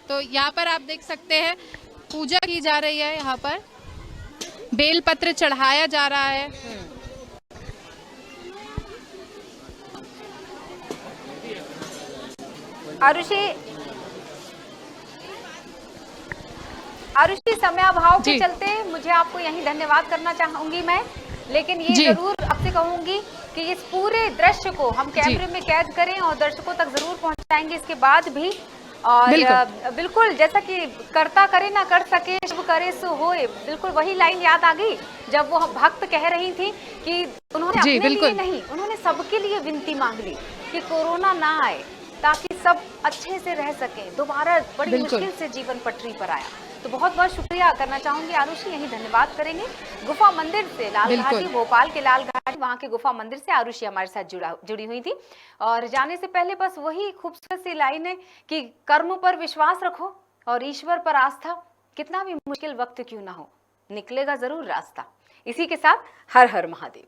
तो यहाँ पर आप देख सकते हैं पूजा की जा रही है। यहाँ पर बेलपत्र चढ़ाया जा रहा है। आरुषि, समय अभाव के चलते मुझे आपको यहीं धन्यवाद करना चाहूंगी मैं, लेकिन ये जरूर आपसे कहूंगी कि इस पूरे दृश्य को हम कैमरे में कैद करें और दर्शकों तक जरूर पहुंचाएंगे इसके बाद भी। और बिल्कुल जैसा कि करता करे ना कर सके, शुभ करे सो होए, बिल्कुल वही लाइन याद आ गई जब वो भक्त कह रही थी कि उन्होंने अपने लिए नहीं, उन्होंने सबके लिए विनती मांग ली कि कोरोना ना आए ताकि सब अच्छे से रह सके। दोबारा बड़ी मुश्किल से जीवन पटरी पर आया। तो बहुत बहुत शुक्रिया करना चाहूंगी आरुषि, यही धन्यवाद करेंगे। गुफा मंदिर से लाल घाटी, भोपाल के लाल घाटी, वहाँ के गुफा मंदिर से आरुषि हमारे साथ जुड़ी हुई थी। और जाने से पहले बस वही खूबसूरत सी लाइन है कि कर्म पर विश्वास रखो और ईश्वर पर आस्था, कितना भी मुश्किल वक्त क्यों ना हो निकलेगा जरूर रास्ता। इसी के साथ हर हर महादेव।